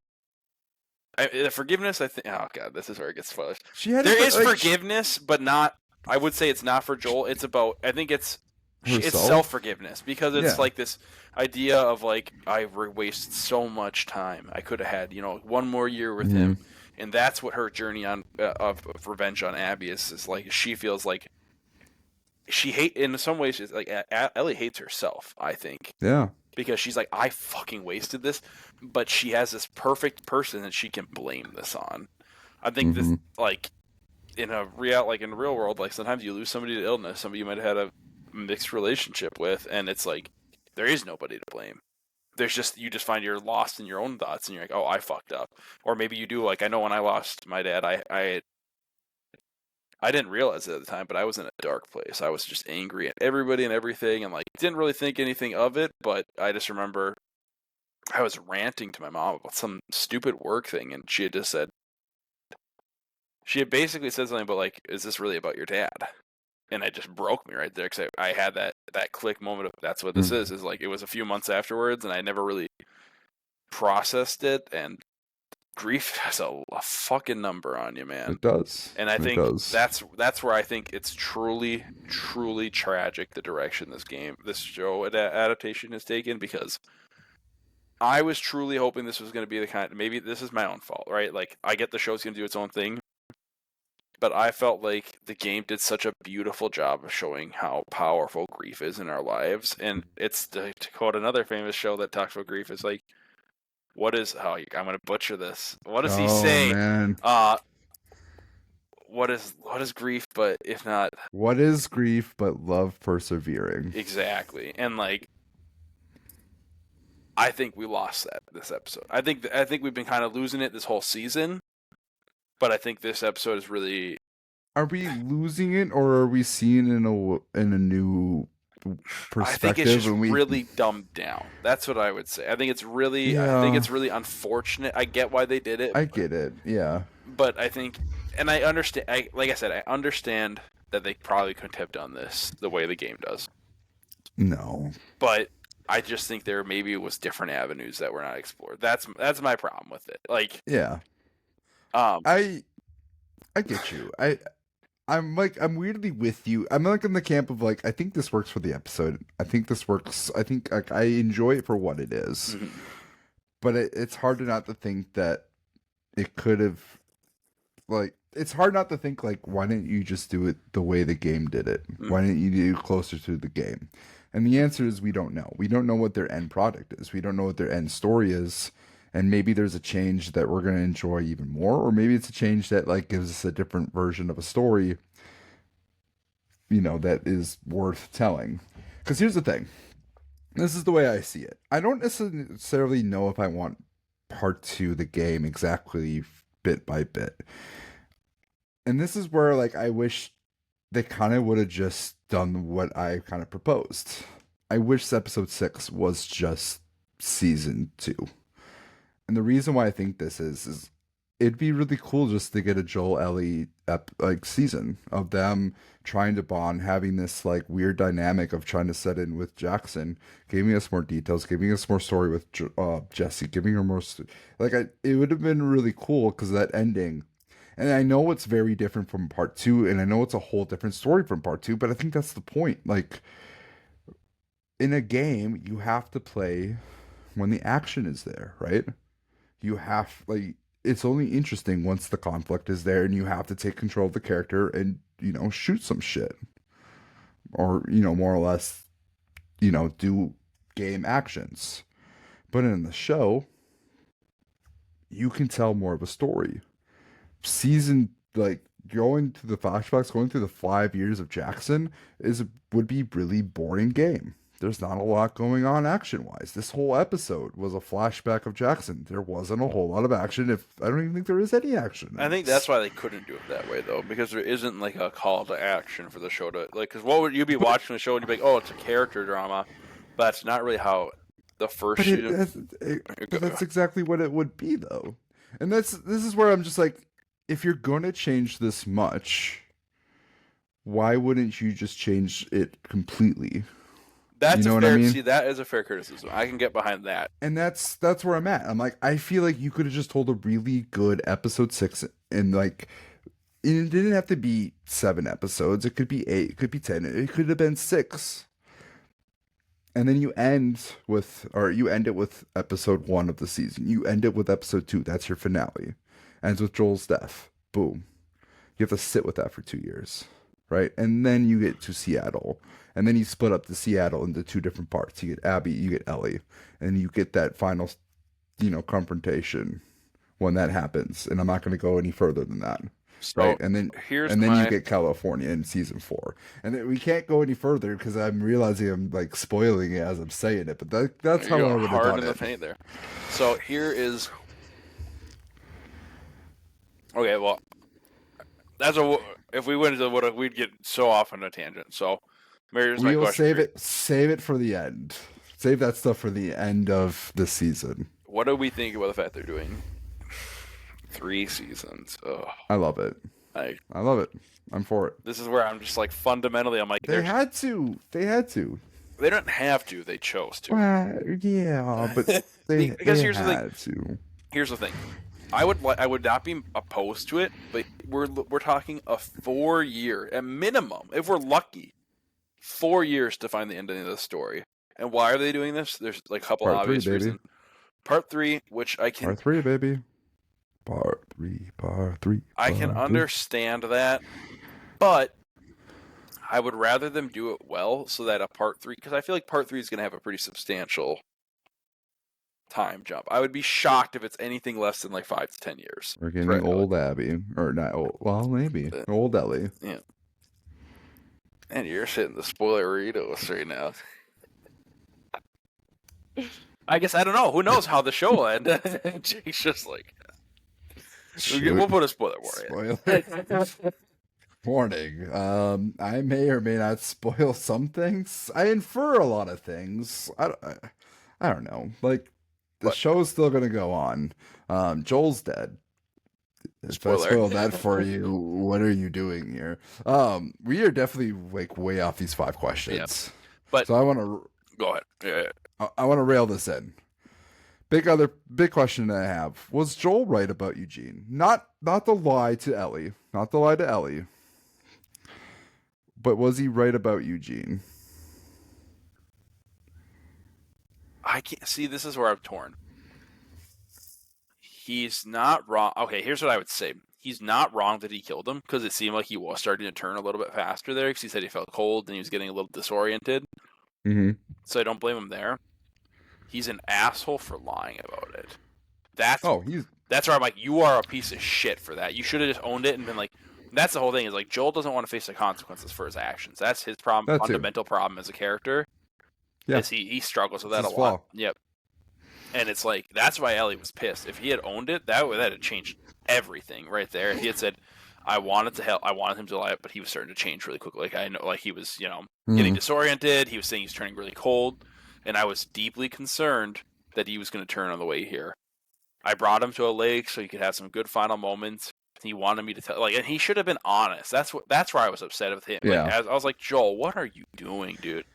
Speaker 2: The forgiveness, I think. Oh god, this is where it gets fudged.
Speaker 1: She had
Speaker 2: There
Speaker 1: it,
Speaker 2: is forgiveness, but not. I would say it's not for Joel. It's about. I think it's
Speaker 1: herself.
Speaker 2: self forgiveness because it's
Speaker 1: Yeah.
Speaker 2: like this idea of like I wasted so much time. I could have had one more year with him, and that's what her journey on of revenge on Abby is like. She feels like in some ways she's like Ellie hates herself. I think
Speaker 1: Yeah.
Speaker 2: because she's like, I fucking wasted this, but she has this perfect person that she can blame this on. I think this, like, in a in the real world, like sometimes you lose somebody to illness, somebody you might have had a mixed relationship with, and it's like there is nobody to blame. There's just you just find you're lost in your own thoughts, and you're like, oh, I fucked up, or maybe you do. Like I know when I lost my dad, I didn't realize it at the time, but I was in a dark place. I was just angry at everybody and everything, and like didn't really think anything of it. But I just remember I was ranting to my mom about some stupid work thing, and she had basically said something about like, "Is this really about your dad?" And it just broke me right there because I had that click moment of that's what this is. Is like it was a few months afterwards, and I never really processed it, and grief has a fucking number on you, man.
Speaker 1: It does.
Speaker 2: And I think
Speaker 1: does.
Speaker 2: that's where I think it's truly, truly tragic the direction this show adaptation has taken, because I was truly hoping this was going to be the kind. Maybe this is my own fault, right? Like I get the show's going to do its own thing, but I felt like the game did such a beautiful job of showing how powerful grief is in our lives, and it's to quote another famous show that talks about grief. It's like, what is? Oh, I'm going to butcher this. What does he say?
Speaker 1: Man.
Speaker 2: What is grief but if not
Speaker 1: What is grief but love persevering?
Speaker 2: exactly? And like I think we lost that this episode. I think we've been kind of losing it this whole season, but I think this episode is really.
Speaker 1: Are we losing it, or are we seeing in a new perspective?
Speaker 2: I think it's just really dumbed down. That's what I would say. I think it's really.
Speaker 1: Yeah.
Speaker 2: I think it's really unfortunate. I get why they did it.
Speaker 1: I get it. Yeah.
Speaker 2: But I think, and I understand. Like I said, I understand that they probably couldn't have done this the way the game does.
Speaker 1: No.
Speaker 2: But I just think there maybe was different avenues that were not explored. That's my problem with it. Like,
Speaker 1: yeah. I get you. I'm weirdly with you. I'm like in the camp of like I think this works for the episode. I think this works. I think like I enjoy it for what it is.
Speaker 2: mm-hmm.
Speaker 1: But it's hard not to think that it could have like it's hard not to think like why didn't you just do it the way the game did it?
Speaker 2: Mm-hmm.
Speaker 1: Why didn't you do closer to the game? And the answer is we don't know. We don't know what their end product is. We don't know what their end story is. And maybe there's a change that we're going to enjoy even more, or maybe it's a change that like gives us a different version of a story, that is worth telling. Because here's the thing. This is the way I see it. I don't necessarily know if I want part 2 of the game exactly bit by bit. And this is where like I wish they kind of would have just done what I kind of proposed. I wish episode 6 was just season 2. And the reason why I think this is it'd be really cool just to get a Joel Ellie like season of them trying to bond, having this like weird dynamic of trying to set in with Jackson, giving us more details, giving us more story with Jesse, giving her more it would have been really cool because that ending. And I know it's very different from part 2, and I know it's a whole different story from part 2, but I think that's the point. Like in a game, you have to play when the action is there, right? You have like it's only interesting once the conflict is there, and you have to take control of the character and shoot some shit, or more or less do game actions. But in the show, you can tell more of a story. Season like going to the flashbacks, going through the 5 years of Jackson would be really boring game. There's not a lot going on action-wise. This whole episode was a flashback of Jackson. There wasn't a whole lot of action. I don't even think there is any action.
Speaker 2: I think that's why they couldn't do it that way, though, because there isn't like a call to action for the show to like. Because what would you be watching the show and you'd be like, oh, it's a character drama, but that's not really how the first.
Speaker 1: But that's exactly what it would be, though. And this is where I'm just like, if you're going to change this much, why wouldn't you just change it completely?
Speaker 2: That's
Speaker 1: You
Speaker 2: a
Speaker 1: know what I
Speaker 2: fair.
Speaker 1: mean?
Speaker 2: See, that is a fair criticism. I can get behind that.
Speaker 1: And that's where I'm at. I'm like, I feel like you could have just told a really good episode 6, and like it didn't have to be 7 episodes. It could be 8. It could be 10. It could have been 6. And then you end it with episode 1 of the season. You end it with episode 2. That's your finale. Ends with Joel's death. Boom. You have to sit with that for 2 years, right? And then you get to Seattle. And then you split up the Seattle into 2 different parts. You get Abby, you get Ellie, and you get that final, confrontation when that happens. And I'm not going to go any further than that.
Speaker 2: So
Speaker 1: right, and then
Speaker 2: my...
Speaker 1: you get California in season 4, and then we can't go any further because I'm realizing I'm like spoiling it as I'm saying it. But that's how I would have done
Speaker 2: in the
Speaker 1: it.
Speaker 2: paint there. So here is okay. Well, if we went into what we'd get so off on a tangent. So here's my question.
Speaker 1: Save it for the end. Save that stuff for the end of the season.
Speaker 2: What do we think about the fact they're doing 3 seasons? Ugh.
Speaker 1: I love it. I love it. I'm for it.
Speaker 2: This is where I'm just like fundamentally, I'm like
Speaker 1: they had to. They
Speaker 2: don't have to. They chose to.
Speaker 1: Yeah, but they
Speaker 2: here's
Speaker 1: had to.
Speaker 2: Here's the thing. I would not be opposed to it, but we're talking a 4-year at minimum, if we're lucky, 4 years to find the ending of the story. And why are they doing this? There's like a couple obvious reasons. Part 3, which I can.
Speaker 1: Part 3, baby. Part 3.
Speaker 2: I can understand that, but I would rather them do it well so that a part 3, because I feel like part 3 is going to have a pretty substantial time jump. I would be shocked if it's anything less than like 5 to 10 years.
Speaker 1: We're getting old Abby, or not old. Well, maybe old Ellie.
Speaker 2: Yeah. And you're hitting the spoileritos right now. I guess I don't know. Who knows how the show will end? He's just like. We'll put a spoiler warning.
Speaker 1: Warning. I may or may not spoil some things. I infer a lot of things. I don't know. Like the show's still gonna go on. Joel's dead. Spoiler. If I spoiled that for you, what are you doing here? We are definitely like way off these 5 questions.
Speaker 2: Yeah. But
Speaker 1: so I want to
Speaker 2: go ahead. Yeah.
Speaker 1: I want to rail this in. Big question that I have. Was Joel right about Eugene? Not the lie to Ellie. Not the lie to Ellie. But was he right about Eugene?
Speaker 2: I can't see. This is where I'm torn. He's not wrong. Okay, here's what I would say. He's not wrong that he killed him, because it seemed like he was starting to turn a little bit faster there, because he said he felt cold and he was getting a little disoriented.
Speaker 1: Mm-hmm.
Speaker 2: So I don't blame him there. He's an asshole for lying about it. That's where I'm like, you are a piece of shit for that. You should have just owned it and been like, that's the whole thing, is like, Joel doesn't want to face the consequences for his actions. That's his problem, fundamental problem as a character. Yeah. He struggles with that a lot. Flaw. Yep. And it's like, that's why Ellie was pissed. If he had owned it, that would have changed everything right there. If he had said, I wanted him to lie, but he was starting to change really quickly. Like I know, like he was, getting disoriented. He was saying he was turning really cold. And I was deeply concerned that he was going to turn on the way here. I brought him to a lake so he could have some good final moments. He wanted me to tell, and he should have been honest. That's where I was upset with him.
Speaker 1: Yeah.
Speaker 2: Like, I was like, Joel, what are you doing, dude?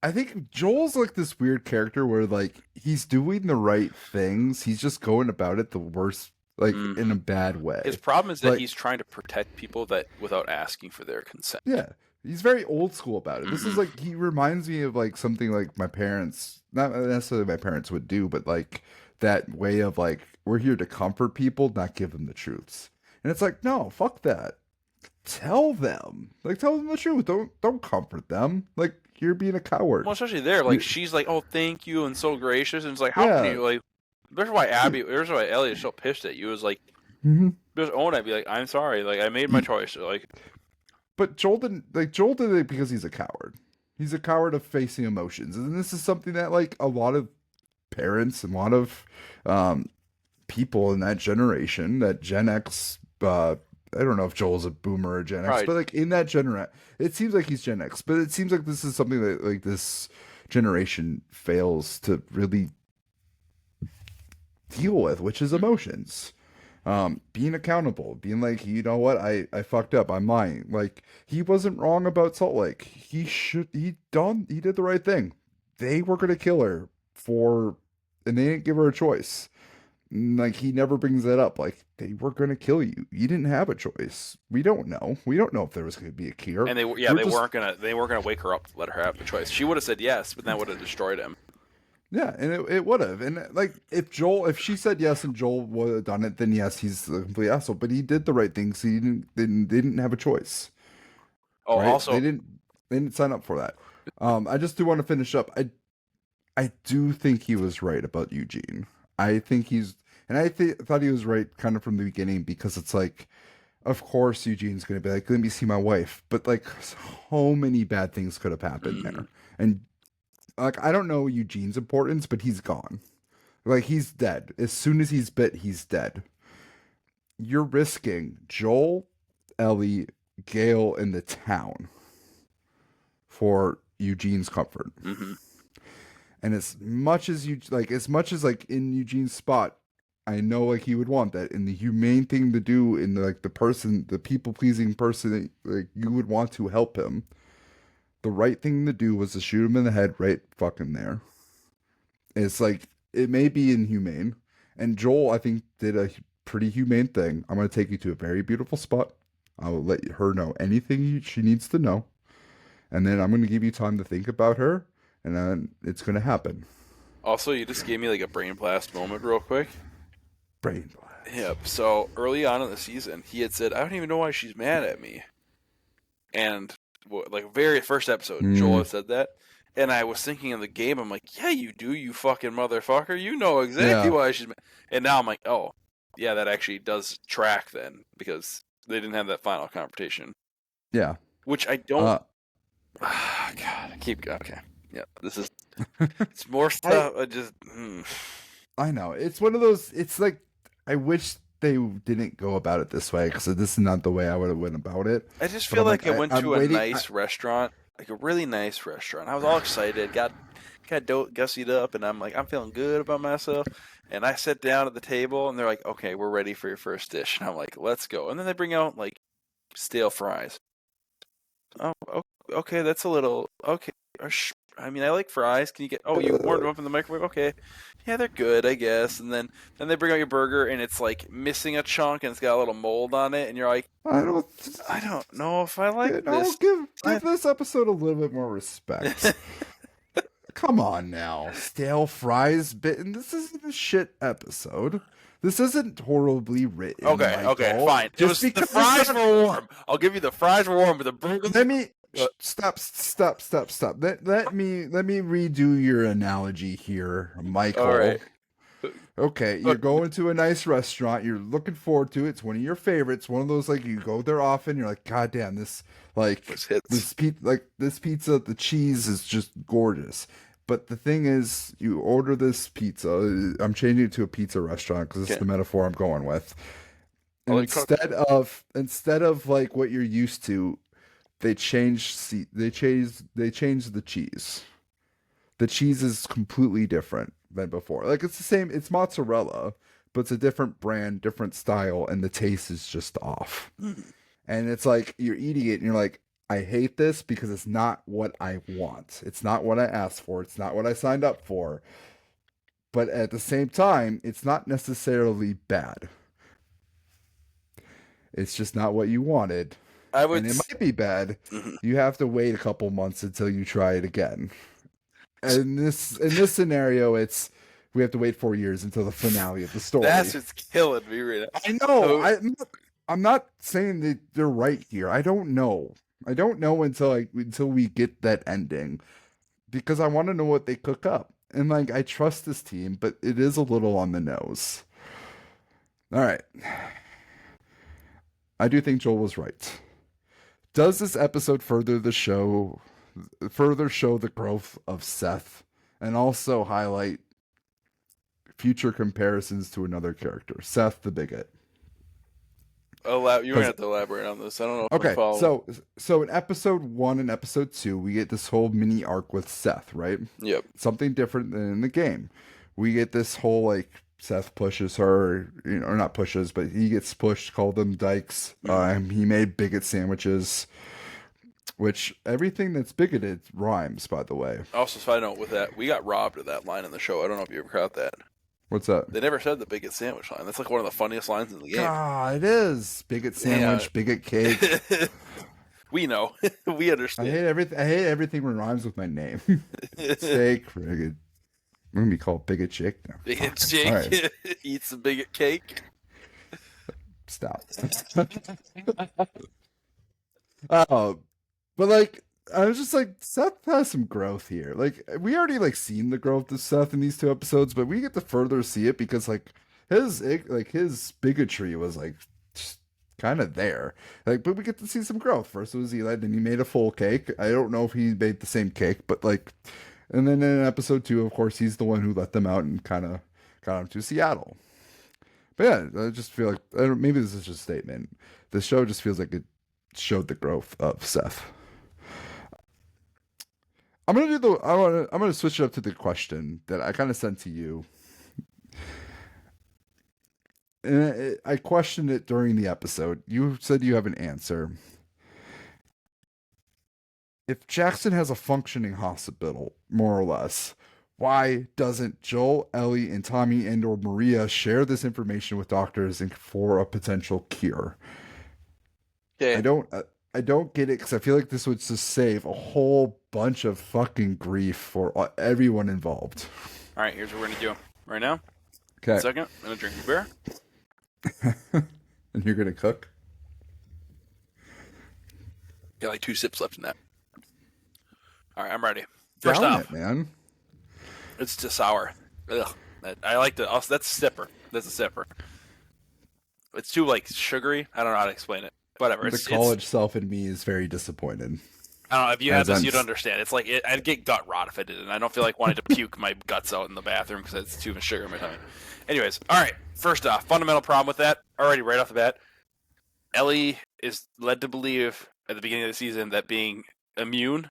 Speaker 1: I think Joel's like this weird character where like he's doing the right things. He's just going about it the worst, in a bad way.
Speaker 2: His problem is that he's trying to protect people without asking for their consent.
Speaker 1: Yeah. He's very old school about it. This is like, he reminds me of like something like my parents, not necessarily my parents would do, but like that way of like, we're here to comfort people, not give them the truths. And it's like, no, fuck that. Tell them the truth. Don't comfort them. Like, you're being a coward.
Speaker 2: Well, especially there, like she's like, oh, thank you, and so gracious, and it's like, how can you like? There's why Ellie is so pissed at you. Is like, just own it. Be like, I'm sorry. Like I made my choice. Like.
Speaker 1: But Joel did it because he's a coward. He's a coward of facing emotions. And this is something that like a lot of parents and a lot of people in that generation, that Gen X, I don't know if Joel's a boomer or Gen X, right. But like in that generation, it seems like he's Gen X, but it seems like this is something that like this generation fails to really deal with, which is emotions. Being accountable, being like, you know what, I fucked up, I'm lying. Like, he wasn't wrong about Salt Lake. He did the right thing. They were gonna kill her and they didn't give her a choice. Like, he never brings that up. Like, they were gonna kill you. You didn't have a choice. We don't know. We don't know if there was gonna be a cure.
Speaker 2: And they weren't gonna wake her up to let her have the choice. She would have said yes, but that would have destroyed him.
Speaker 1: Yeah, and it would have. And like, if she said yes and Joel would have done it, then yes, he's the complete asshole. But he did the right thing, so they didn't have a choice.
Speaker 2: Oh,
Speaker 1: Right?
Speaker 2: also,
Speaker 1: They didn't sign up for that. I just do want to finish up. I do think he was right about Eugene. I think thought he was right kind of from the beginning, because it's like, of course Eugene's going to be like, let me see my wife, but like, so many bad things could have happened there. And like, I don't know Eugene's importance, but he's gone. Like, he's dead. As soon as he's bit, he's dead. You're risking Joel, Ellie, Gail, and the town for Eugene's comfort.
Speaker 2: Mm-hmm.
Speaker 1: And as much as like in Eugene's spot, I know like he would want that. And the humane thing to do, in the people pleasing person, like, you would want to help him. The right thing to do was to shoot him in the head right fucking there. It's like, it may be inhumane. And Joel, I think, did a pretty humane thing. I'm going to take you to a very beautiful spot. I'll let her know anything she needs to know. And then I'm going to give you time to think about her. And then it's going to happen.
Speaker 2: Also, you just gave me like a brain blast moment real quick.
Speaker 1: Brain blast.
Speaker 2: Yep. So early on in the season, he had said, "I don't even know why she's mad at me." And like very first episode, Joel had said that, and I was thinking of the game. I'm like, "Yeah, you do, you fucking motherfucker. You know exactly why she's mad." And now I'm like, "Oh, yeah, that actually does track then, because they didn't have that final confrontation."
Speaker 1: Yeah.
Speaker 2: Which I don't. God, I keep okay. Yeah, this is. It's more stuff.
Speaker 1: I know. It's one of those. It's like, I wish they didn't go about it this way, because this is not the way I would have went about it.
Speaker 2: I just feel like I went to a nice restaurant, like a really nice restaurant. I was all excited, got gussied up, and I'm like, I'm feeling good about myself. And I sat down at the table, and they're like, "Okay, we're ready for your first dish." And I'm like, "Let's go." And then they bring out like stale fries. Oh, okay, that's a little okay. I mean, I like fries. Can you get? Oh, you warmed them up in the microwave. Okay, yeah, they're good, I guess. And then they bring out your burger, and it's like missing a chunk, and it's got a little mold on it, and you're like, I don't know if I like this.
Speaker 1: Give this episode a little bit more respect. Come on now, stale fries bitten. This isn't a shit episode. This isn't horribly written.
Speaker 2: Okay, fine. Just the fries were warm. I'll give you the fries were warm, but the burger.
Speaker 1: Let me stop. Let me redo your analogy here, Michael.
Speaker 2: All right.
Speaker 1: Okay, you're going to a nice restaurant. You're looking forward to it. It's one of your favorites. One of those, like, you go there often. You're like, God damn, this pizza, the cheese is just gorgeous. But the thing is, you order this pizza. I'm changing it to a pizza restaurant because it's the metaphor I'm going with. And instead of like what you're used to, they change the cheese. The cheese is completely different than before. Like, it's the same, it's mozzarella, but it's a different brand, different style, and the taste is just off. And it's like, you're eating it and you're like, I hate this because it's not what I want. It's not what I asked for. It's not what I signed up for. But at the same time, it's not necessarily bad. It's just not what you wanted. And it might be bad. You have to wait a couple months until you try it again. And in this scenario, we have to wait 4 years until the finale of the story.
Speaker 2: That's what's killing me right now.
Speaker 1: I know. I'm not saying that they're right here. I don't know. I don't know until we get that ending, because I want to know what they cook up. And like, I trust this team, but it is a little on the nose. All right. I do think Joel was right. Does this episode further show the growth of Seth, and also highlight future comparisons to another character, Seth the bigot?
Speaker 2: You're gonna have to elaborate on this. I don't know if I'm following.
Speaker 1: So in episode 1 and episode 2, we get this whole mini arc with Seth, right?
Speaker 2: Yep.
Speaker 1: Something different than in the game. We get this whole like Seth pushes her, or not pushes, but he gets pushed, called them dykes.
Speaker 2: Mhm.
Speaker 1: He made bigot sandwiches, which everything that's bigoted rhymes, by the way.
Speaker 2: Also, side note with that, we got robbed of that line in the show. I don't know if you ever caught that.
Speaker 1: What's that?
Speaker 2: They never said the bigot sandwich line. That's like one of the funniest lines in the game.
Speaker 1: God, it is bigot
Speaker 2: Yeah.
Speaker 1: sandwich, bigot cake.
Speaker 2: We know. We
Speaker 1: I
Speaker 2: understand.
Speaker 1: hate everything. I hate everything that rhymes with my name. Steak, bigot. I'm gonna be called bigot chick now.
Speaker 2: Bigot
Speaker 1: Fuck.
Speaker 2: Jake
Speaker 1: All right,
Speaker 2: eats the bigot cake.
Speaker 1: stop. Oh, but like, I was just like, Seth has some growth here. Like, we already like seen the growth of Seth in these 2 episodes, but we get to further see it because his bigotry was like just kind of there. Like, but we get to see some growth. First it was Eli, then he made a full cake. I don't know if he made the same cake, but like, and then in episode 2, of course, he's the one who let them out and kind of got them to Seattle. But yeah, I just feel like maybe this is just a statement. The show just feels like it showed the growth of Seth. I'm gonna switch it up to the question that I kind of sent to you. And I questioned it during the episode. You said you have an answer. If Jackson has a functioning hospital, more or less, why doesn't Joel, Ellie, and Tommy and/or Maria share this information with doctors for a potential cure?
Speaker 2: Okay.
Speaker 1: I don't get it because I feel like this would just save a whole bunch of fucking grief for everyone involved.
Speaker 2: All right, here's what we're going to do. Right now,
Speaker 1: Okay.
Speaker 2: second, I'm going to drink a beer.
Speaker 1: And you're gonna cook?
Speaker 2: Got like 2 sips left in that. All right, I'm ready. First
Speaker 1: Down
Speaker 2: off,
Speaker 1: it, man.
Speaker 2: it's too sour. Ugh. I like the. Also, that's a sipper. That's a sipper. It's too like sugary. I don't know how to explain it. Whatever.
Speaker 1: The college self in me is very disappointed.
Speaker 2: I don't know. If you had
Speaker 1: As
Speaker 2: this,
Speaker 1: I'm
Speaker 2: you'd understand. It's like I'd get gut rot if I did it. And I don't feel like wanting to puke my guts out in the bathroom because it's too much sugar in my tummy. Anyways, all right. First off, fundamental problem with that already right off the bat. Ellie is led to believe at the beginning of the season that being immune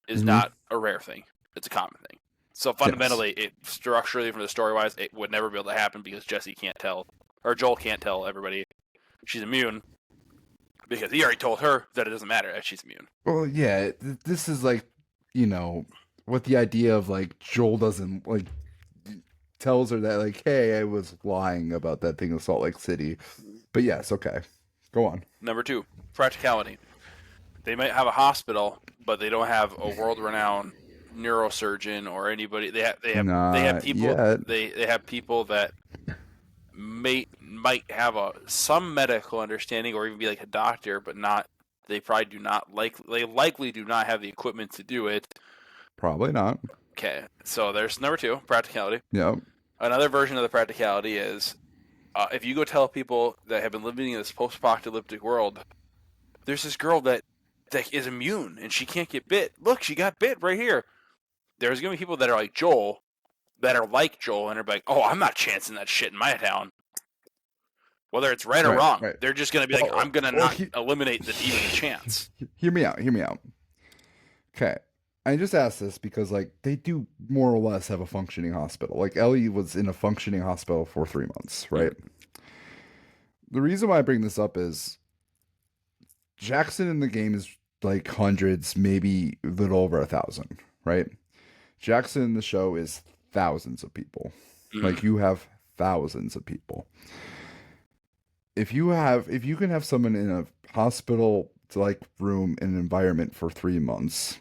Speaker 2: is
Speaker 1: Mhm.
Speaker 2: not a rare thing. It's a common thing. So fundamentally, it structurally from the story wise, it would never be able to happen because Jesse can't tell, or Joel can't tell everybody she's immune because he already told her that it doesn't matter that she's immune.
Speaker 1: Well, yeah, this is like, with the idea of like Joel doesn't like tells her that like, hey, I was lying about that thing in Salt Lake City. But yes, okay. Go on.
Speaker 2: Number 2, practicality. They might have a hospital, but they don't have a world-renowned neurosurgeon or anybody. They have
Speaker 1: Not
Speaker 2: people.
Speaker 1: yet.
Speaker 2: They have people that might have some medical understanding or even be like a doctor, but not. They probably do not They likely do not have the equipment to do it.
Speaker 1: Probably not.
Speaker 2: Okay, so there's number 2, practicality.
Speaker 1: Yep.
Speaker 2: Another version of the practicality is if you go tell people that have been living in this post-apocalyptic world, there's this girl that is immune and she can't get bit. Look, she got bit right here. There's gonna be people that are like Joel, and are like, oh, I'm not chancing that shit in my town. Whether it's right or wrong,
Speaker 1: right.
Speaker 2: they're just gonna be like, I'm gonna not eliminate even a chance.
Speaker 1: Hear me out. Okay. I just asked this because like they do more or less have a functioning hospital. Like Ellie was in a functioning hospital for 3 months, right? The reason why I bring this up is Jackson in the game is like hundreds, maybe a little over 1,000, right? Jackson in the show is thousands of people. Like you have thousands of people. If you can have someone in a hospital like room and environment for 3 months,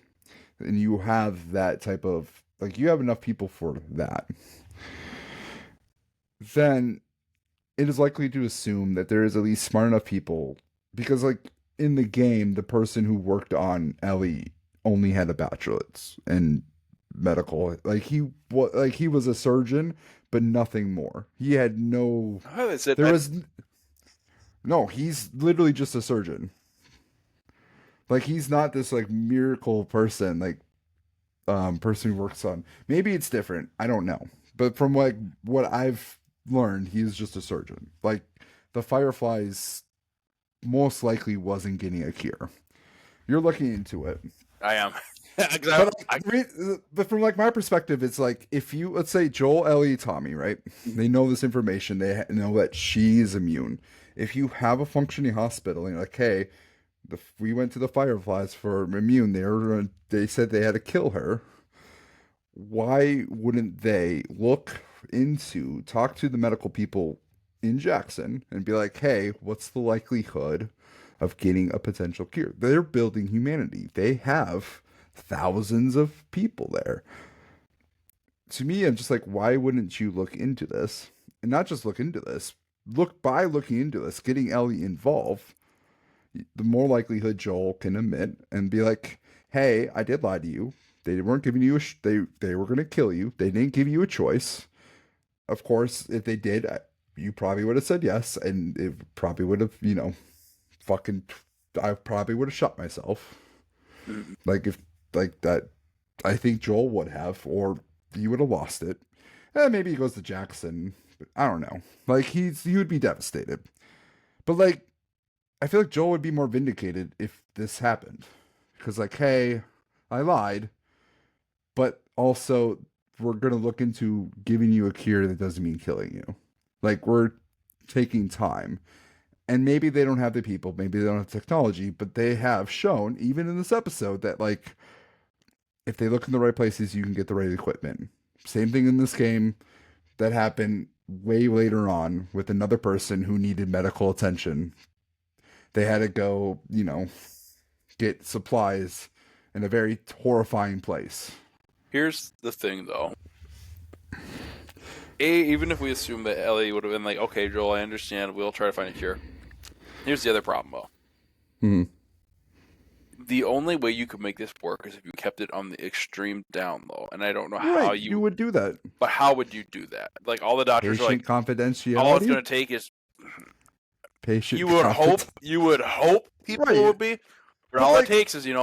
Speaker 1: and you have that type of like you have enough people for that, then it is likely to assume that there is at least smart enough people because like in the game the person who worked on Ellie only had a bachelor's in medical. Like he was a surgeon but nothing more. He had no no, he's literally just a surgeon. Like he's not this like miracle person like person who works on. Maybe it's different. I don't know. But from like what I've learned, he's just a surgeon. Like the Fireflies most likely wasn't getting a cure. You're looking into it.
Speaker 2: I am.
Speaker 1: But but from like my perspective, it's like if you let's say Joel, Ellie, Tommy, right? They know this information. They know that she's immune. If you have a functioning hospital, and you're like, hey, we went to the Fireflies for immune. They said they had to kill her. Why wouldn't they talk to the medical people in Jackson and be like, hey, what's the likelihood of getting a potential cure? They're building humanity. They have thousands of people there. To me, I'm just like, why wouldn't you look into this? And not just look into this, looking into this, getting Ellie involved, the more likelihood Joel can admit and be like, hey, I did lie to you. They weren't giving you they were going to kill you. They didn't give you a choice. Of course, if they did, you probably would have said yes, and it probably would have, fucking, I probably would have shot myself. Like if like that, I think Joel would have, or he would have lost it. Maybe he goes to Jackson, but I don't know. Like he would be devastated. But like, I feel like Joel would be more vindicated if this happened, because like, hey, I lied, but also we're gonna look into giving you a cure that doesn't mean killing you. Like we're taking time. And maybe they don't have the people, maybe they don't have technology, but they have shown, even in this episode, that like if they look in the right places, you can get the right equipment. Same thing in this game that happened way later on with another person who needed medical attention. They had to go, get supplies in a very horrifying place.
Speaker 2: Here's the thing, though. Even if we assume that Ellie would have been like, okay, Joel, I understand. We'll try to find a cure. Here's the other problem, though. The only way you could make this work is if you kept it on the extreme down low. And I don't know how
Speaker 1: you would do that.
Speaker 2: But how would you do that? Like, all the doctors
Speaker 1: Patient
Speaker 2: are like,
Speaker 1: confidentiality.
Speaker 2: all it's going to take is
Speaker 1: patient.
Speaker 2: You would hope people would be. But all it takes is, you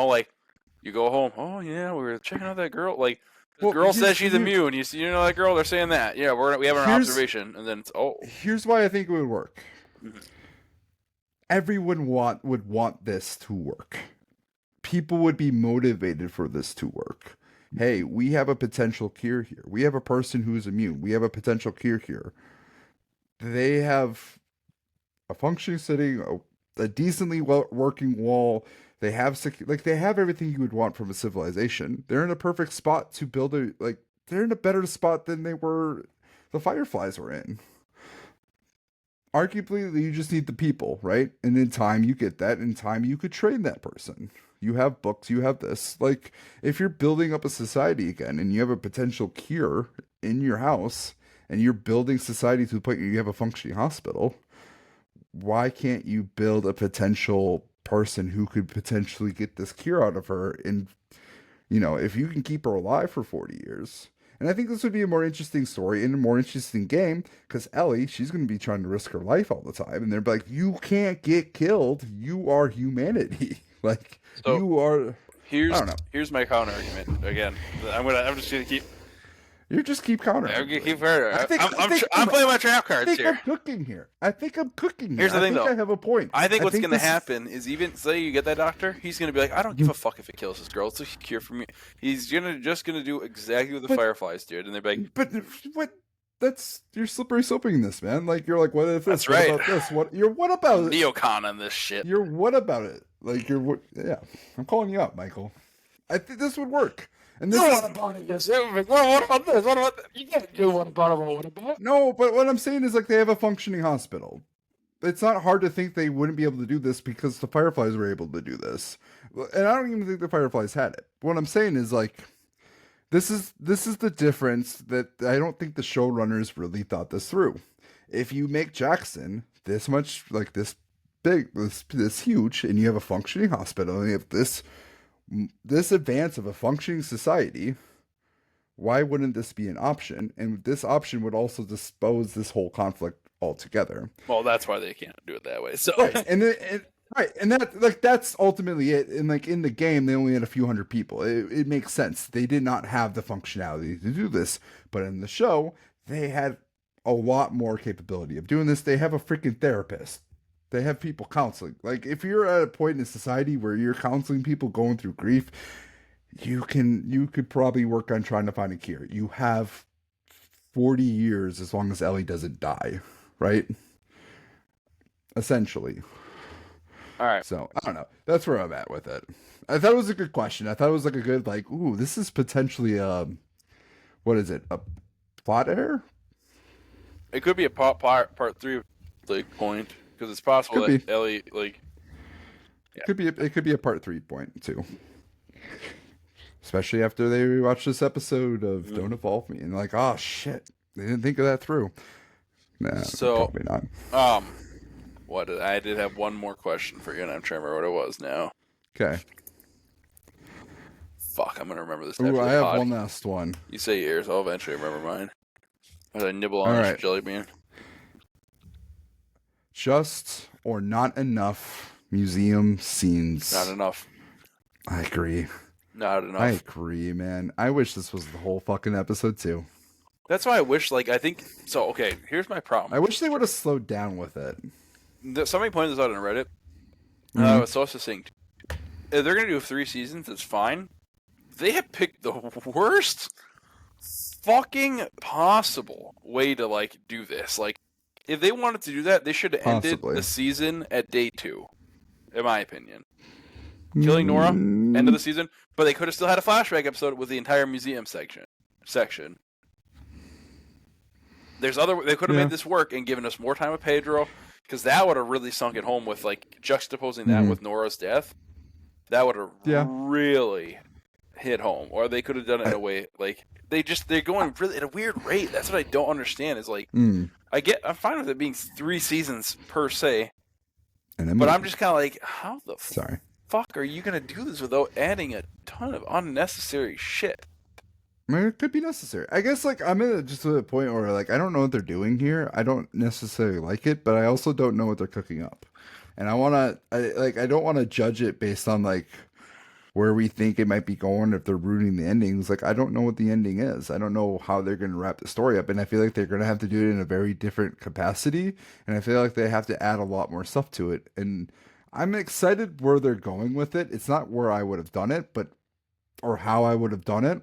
Speaker 2: go home. Oh, yeah, we were checking out that girl. Like, the girl says she's immune. You see, that girl, they're saying that. Yeah, we have an observation. And then it's,
Speaker 1: Here's why I think it would work. Everyone would want this to work. People would be motivated for this to work. Hey, we have a potential cure here. We have a person who's immune. We have a potential cure here. They have a functioning city, a decently working wall. They have they have everything you would want from a civilization. They're in a perfect spot to build they're in a better spot than the Fireflies were in. Arguably, you just need the people, right? And in time, you get that. In time, you could train that person. You have books, you have this. Like, if you're building up a society again and you have a potential cure in your house and you're building society to the point where you have a functioning hospital, why can't you build a potential person who could potentially get this cure out of her? And, if you can keep her alive for 40 years. And I think this would be a more interesting story and a more interesting game because Ellie, she's going to be trying to risk her life all the time. And they're like, you can't get killed. You are humanity. You are. I don't know.
Speaker 2: Here's my counter argument. Again, I'm just gonna keep.
Speaker 1: You just keep countering.
Speaker 2: I'm playing my trap cards here.
Speaker 1: I'm cooking here.
Speaker 2: Here's the thing, though.
Speaker 1: I have a point.
Speaker 2: I think what's going to happen is even say you get that doctor, he's going to be like, I don't give a fuck if it kills this girl. It's a cure for me. He's just going to do exactly what the Fireflies did, and they're like,
Speaker 1: but what? You're slippery sloping this, man. Like you're like, what if this?
Speaker 2: That's right.
Speaker 1: What about this? What about it?
Speaker 2: Neocon on this shit.
Speaker 1: You're what about it? Like yeah. I'm calling you out, Michael. I think this would work. And this
Speaker 3: what about it? What about this? What about you can't do what about?
Speaker 1: No, but what I'm saying is like they have a functioning hospital. It's not hard to think they wouldn't be able to do this because the Fireflies were able to do this. And I don't even think the Fireflies had it. What I'm saying is like this is the difference that I don't think the showrunners really thought this through. If you make Jackson this much like this big, this huge, and you have a functioning hospital and you have this advance of a functioning society, why wouldn't this be an option? And this option would also dispose this whole conflict altogether.
Speaker 2: Well, that's why they can't do it that way. So
Speaker 1: right, and that's ultimately it. And like in the game, they only had a few hundred people. It makes sense. They did not have the functionality to do this, but in the show, they had a lot more capability of doing this. They have a freaking therapist. They have people counseling. Like if you're at a point in society where you're counseling people going through grief, you could probably work on trying to find a cure. You have 40 years as long as Ellie doesn't die, right? Essentially.
Speaker 2: All right.
Speaker 1: So I don't know. That's where I'm at with it. I thought it was a good question. I thought it was like a good like, ooh, this is potentially what is it? A plot error?
Speaker 2: It could be a part 3 like point because it's possible
Speaker 1: Could
Speaker 2: that
Speaker 1: be.
Speaker 2: Ellie like
Speaker 1: It could be a part 3 point too. Especially after they rewatch this episode of Don't Evolve Me and like, oh shit, they didn't think of that through. Nah,
Speaker 2: So-
Speaker 1: probably not.
Speaker 2: I did have one more question for you, and I'm trying to remember what it was now.
Speaker 1: Okay.
Speaker 2: Fuck, I'm gonna remember this.
Speaker 1: Ooh,
Speaker 2: after
Speaker 1: I
Speaker 2: the
Speaker 1: have
Speaker 2: pod.
Speaker 1: one last one.
Speaker 2: You say yours, I'll eventually remember mine. As I nibble on
Speaker 1: All
Speaker 2: this
Speaker 1: right.
Speaker 2: jelly bean.
Speaker 1: Just or not enough museum scenes.
Speaker 2: Not enough.
Speaker 1: I agree.
Speaker 2: Not enough.
Speaker 1: I agree, man. I wish this was the whole fucking episode too.
Speaker 2: That's why I wish, like, I think so. Okay, here's my problem.
Speaker 1: I wish they would have slowed down with it.
Speaker 2: Somebody pointed this out on Reddit.
Speaker 1: Mhm.
Speaker 2: It was so succinct. If they're gonna do 3 seasons, it's fine. They have picked the worst fucking possible way to like do this. Like, if they wanted to do that, they should have ended
Speaker 1: Possibly.
Speaker 2: the season at day 2, in my opinion. Killing Nora, end of the season, but they could have still had a flashback episode with the entire museum section. There's other. They could have
Speaker 1: Yeah.
Speaker 2: made this work and given us more time with Pedro, because that would have really sunk it home with like juxtaposing that with Nora's death. That would have really hit home. Or they could have done it in a way like they're going really at a weird rate. That's what I don't understand. Is like I'm fine with it being 3 seasons per se,
Speaker 1: And then
Speaker 2: but I'm just kind of like, how the
Speaker 1: sorry.
Speaker 2: fuck are you gonna do this without adding a ton of unnecessary shit?
Speaker 1: I mean, it could be necessary. I guess like I'm at just a point where like I don't know what they're doing here. I don't necessarily like it, but I also don't know what they're cooking up. And I don't want to judge it based on like where we think it might be going if they're rooting the endings. Like I don't know what the ending is. I don't know how they're going to wrap the story up, and I feel like they're going to have to do it in a very different capacity, and I feel like they have to add a lot more stuff to it. And I'm excited where they're going with it. It's not where I would have done it, but or how I would have done it.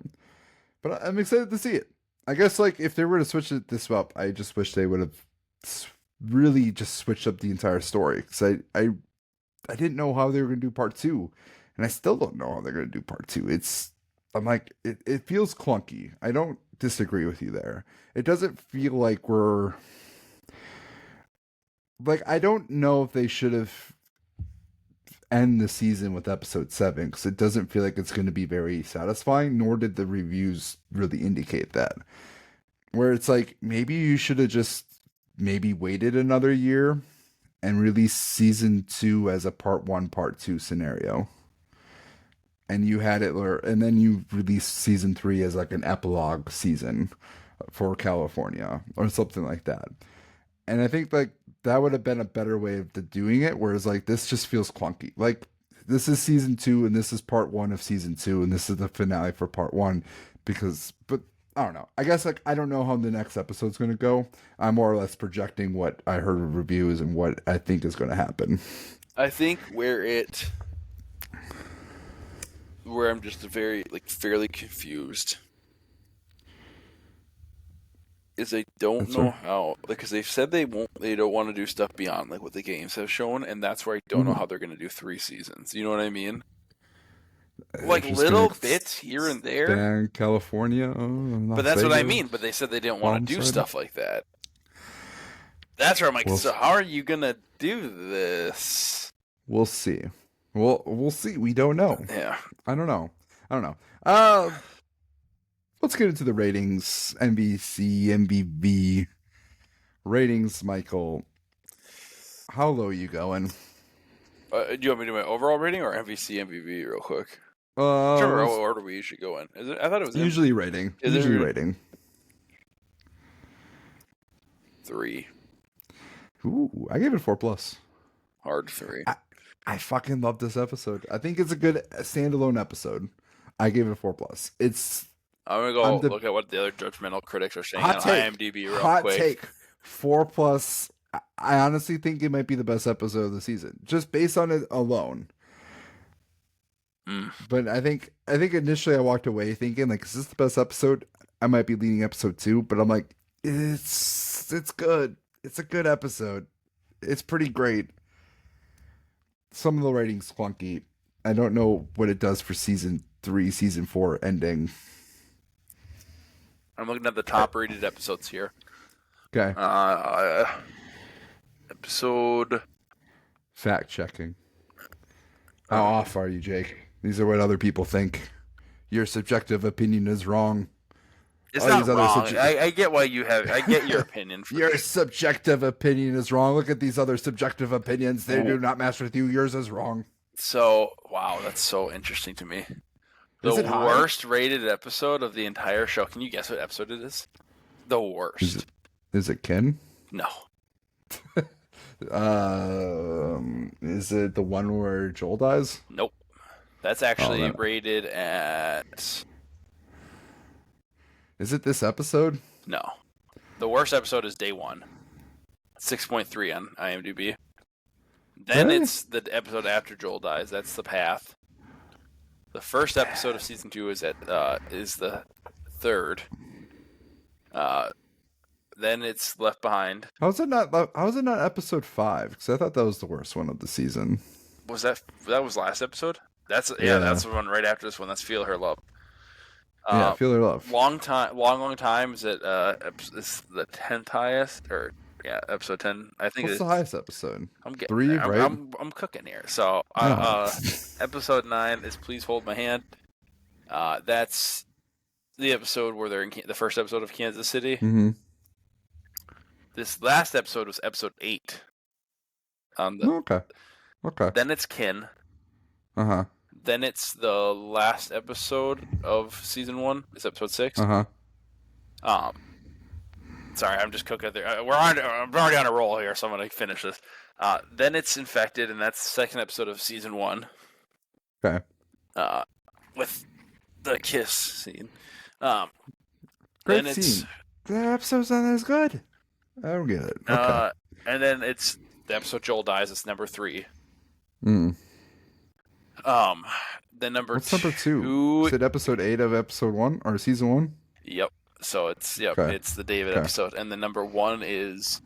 Speaker 1: But I'm excited to see it. I guess like if they were to switch it this up, I just wish they would have really just switched up the entire story because I didn't know how they were going to do part 2, and I still don't know how they're going to do part 2. I'm like it feels clunky. I don't disagree with you there. It doesn't feel like we're like I don't know if they should have end the season with episode 7 because it doesn't feel like it's going to be very satisfying, nor did the reviews really indicate that. Where it's like maybe you should have just maybe waited another year and released season 2 as a part 1 part 2 scenario, and you had it and then you released season 3 as like an epilogue season for California or something like that. And I think like that would have been a better way of doing it. Whereas like this just feels clunky. Like this is season 2 and this is part 1 of season 2 and this is the finale for part 1 but I don't know. I guess like I don't know how the next episode's going to go. I'm more or less projecting what I heard of reviews and what I think is going to happen.
Speaker 2: I think where I'm just fairly confused is I don't know how, because they've said they don't want to do stuff beyond like what the games have shown, and that's where I don't know how they're going to do 3 seasons. You know what I mean? Like little bits here and there.
Speaker 1: California,
Speaker 2: but that's what I mean. But they said they didn't want to do stuff like that. That's where I'm like, so how are you going to do this?
Speaker 1: We'll see. We'll see. We don't know.
Speaker 2: Yeah.
Speaker 1: I don't know. Let's get into the ratings. MVC, MVB ratings, Michael. How low are you going?
Speaker 2: Do you want me to do my overall rating or MVC, MVB real quick? I don't remember what order we usually go in. Is it? I thought it was
Speaker 1: usually rating. Usually rating.
Speaker 2: 3.
Speaker 1: Ooh, I gave it 4+.
Speaker 2: Hard 3.
Speaker 1: I fucking love this episode. I think it's a good standalone episode. I gave it 4+.
Speaker 2: I'm gonna look at what the other judgmental critics are saying on IMDb real
Speaker 1: hot
Speaker 2: quick.
Speaker 1: Take 4+. I honestly think it might be the best episode of the season, just based on it alone. But I think initially I walked away thinking like, is this the best episode? I might be leading episode 2, but I'm like, it's good. It's a good episode. It's pretty great. Some of the writing's clunky. I don't know what it does for season 3, season 4 ending.
Speaker 2: I'm looking at the top rated episodes here.
Speaker 1: Okay.
Speaker 2: Episode.
Speaker 1: Fact checking. How off are you, Jake? These are what other people think. Your subjective opinion is wrong.
Speaker 2: It's
Speaker 1: All
Speaker 2: not
Speaker 1: these other
Speaker 2: wrong. I get why you have. I get your opinion.
Speaker 1: Your subjective opinion is wrong. Look at these other subjective opinions. They do not match with you. Yours is wrong.
Speaker 2: So, wow, that's so interesting to me. The
Speaker 1: Is it high?
Speaker 2: worst rated episode of the entire show. Can you guess what episode it is? The worst.
Speaker 1: Is it Ken?
Speaker 2: No.
Speaker 1: Is it the one where Joel dies?
Speaker 2: Nope. That's actually
Speaker 1: that-
Speaker 2: rated at...
Speaker 1: Is it this episode?
Speaker 2: No. The worst episode is Day 1. 6.3 on IMDb. Then
Speaker 1: Really?
Speaker 2: it's the episode after Joel dies. That's The Path. The first episode of season 2 is the third. Then it's Left Behind.
Speaker 1: How is it not episode 5? Because I thought that was the worst one of the season.
Speaker 2: Was that last episode? That's
Speaker 1: Yeah.
Speaker 2: That's the one right after this one. That's Feel Her Love.
Speaker 1: Yeah, Feel Her Love.
Speaker 2: Long time is it? It's the 10th highest, or episode 10. I think
Speaker 1: What's
Speaker 2: it's
Speaker 1: the highest episode?
Speaker 2: I'm getting
Speaker 1: 3,
Speaker 2: there.
Speaker 1: right?
Speaker 2: I'm cooking here. So,
Speaker 1: Oh.
Speaker 2: episode 9 is Please Hold My Hand. That's the episode where they're in the first episode of Kansas City.
Speaker 1: Mm-hmm.
Speaker 2: This last episode was episode 8.
Speaker 1: Okay.
Speaker 2: Then it's Kin.
Speaker 1: Uh-huh.
Speaker 2: Then it's the last episode of season 1. It's episode 6.
Speaker 1: Uh-huh.
Speaker 2: Sorry, I'm just cooking there. I'm already on a roll here, so I'm gonna finish this. Then it's Infected, and that's the second episode of season 1.
Speaker 1: Okay.
Speaker 2: With the kiss scene.
Speaker 1: Great
Speaker 2: then
Speaker 1: scene. The episode's not as good. I don't get it. Okay.
Speaker 2: And then it's the episode Joel dies. It's number 3.
Speaker 1: Mm.
Speaker 2: Then number
Speaker 1: What's
Speaker 2: 2.
Speaker 1: number 2? Is it episode 8 of episode 1 or season 1?
Speaker 2: Yep. So it's
Speaker 1: Okay.
Speaker 2: it's the David
Speaker 1: Okay.
Speaker 2: episode, and then number 1 is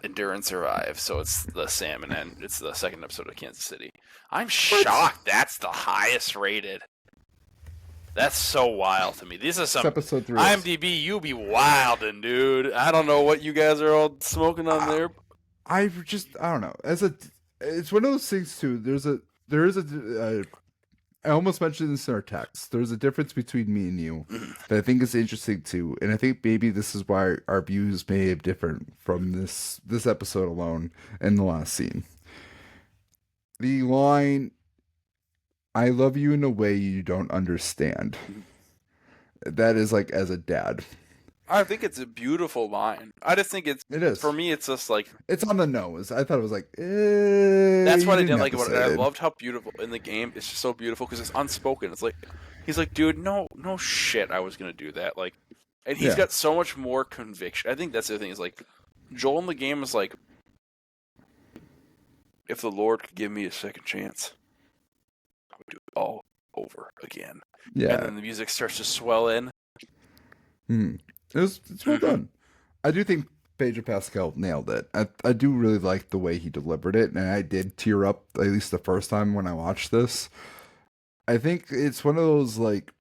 Speaker 2: Endure and Survive. So it's the Salmon, and it's the second episode of Kansas City. I'm shocked that's the highest rated. That's so wild to me. These are
Speaker 1: It's
Speaker 2: some
Speaker 1: episode 3.
Speaker 2: IMDb. You be wildin', dude. I don't know what you guys are all smoking on there.
Speaker 1: I don't know. It's one of those things too. There is a I almost mentioned this in our text. There's a difference between me and you that I think is interesting too, and I think maybe this is why our views may have different from this episode alone and the last scene. The line, "I love you in a way you don't understand." That is like, as a dad.
Speaker 2: I think it's a beautiful line. I just think it
Speaker 1: is.
Speaker 2: For me, it's just like
Speaker 1: It's on the nose. I thought it was like,
Speaker 2: that's what I didn't like about it. I
Speaker 1: loved.
Speaker 2: loved how beautiful in the game. It's just so beautiful because it's unspoken. It's like he's like, dude, no shit, I was gonna do that. Like, and he's
Speaker 1: Yeah.
Speaker 2: got so much more conviction. I think that's the thing. Is like Joel in the game is like, if the Lord could give me a second chance, I would do it all over again.
Speaker 1: Yeah.
Speaker 2: And then the music starts to swell in.
Speaker 1: It's well done. I do think Pedro Pascal nailed it. I do really like the way he delivered it, and I did tear up at least the first time when I watched this. I think it's one of those, like,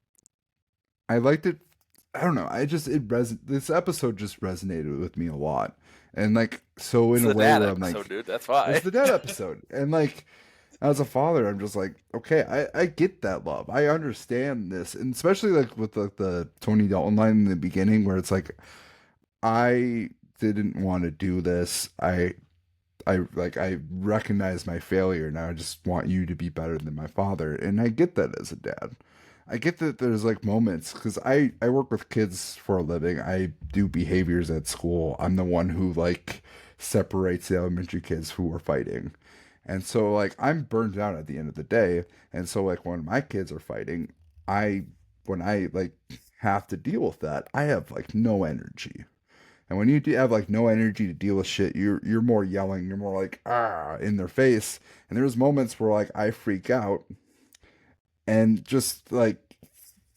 Speaker 1: I liked it. I don't know. This episode just resonated with me a lot, and like, so in
Speaker 2: It's
Speaker 1: a
Speaker 2: the
Speaker 1: way
Speaker 2: dad
Speaker 1: where I'm
Speaker 2: episode,
Speaker 1: like,
Speaker 2: dude. That's why.
Speaker 1: it's the dad episode, and like, as a father, I'm just like, okay, I get that love. I understand this, and especially like with the Tony Dalton line in the beginning, where it's like, I didn't want to do this. I recognize my failure, and I just want you to be better than my father. And I get that as a dad. I get that there's like moments, because I work with kids for a living. I do behaviors at school. I'm the one who like separates the elementary kids who are fighting. And so like I'm burned out at the end of the day. And so like when my kids are fighting, when I like have to deal with that, I have like no energy. And when you have like no energy to deal with shit, you're more yelling, you're more like in their face. And there's moments where like I freak out, and just like,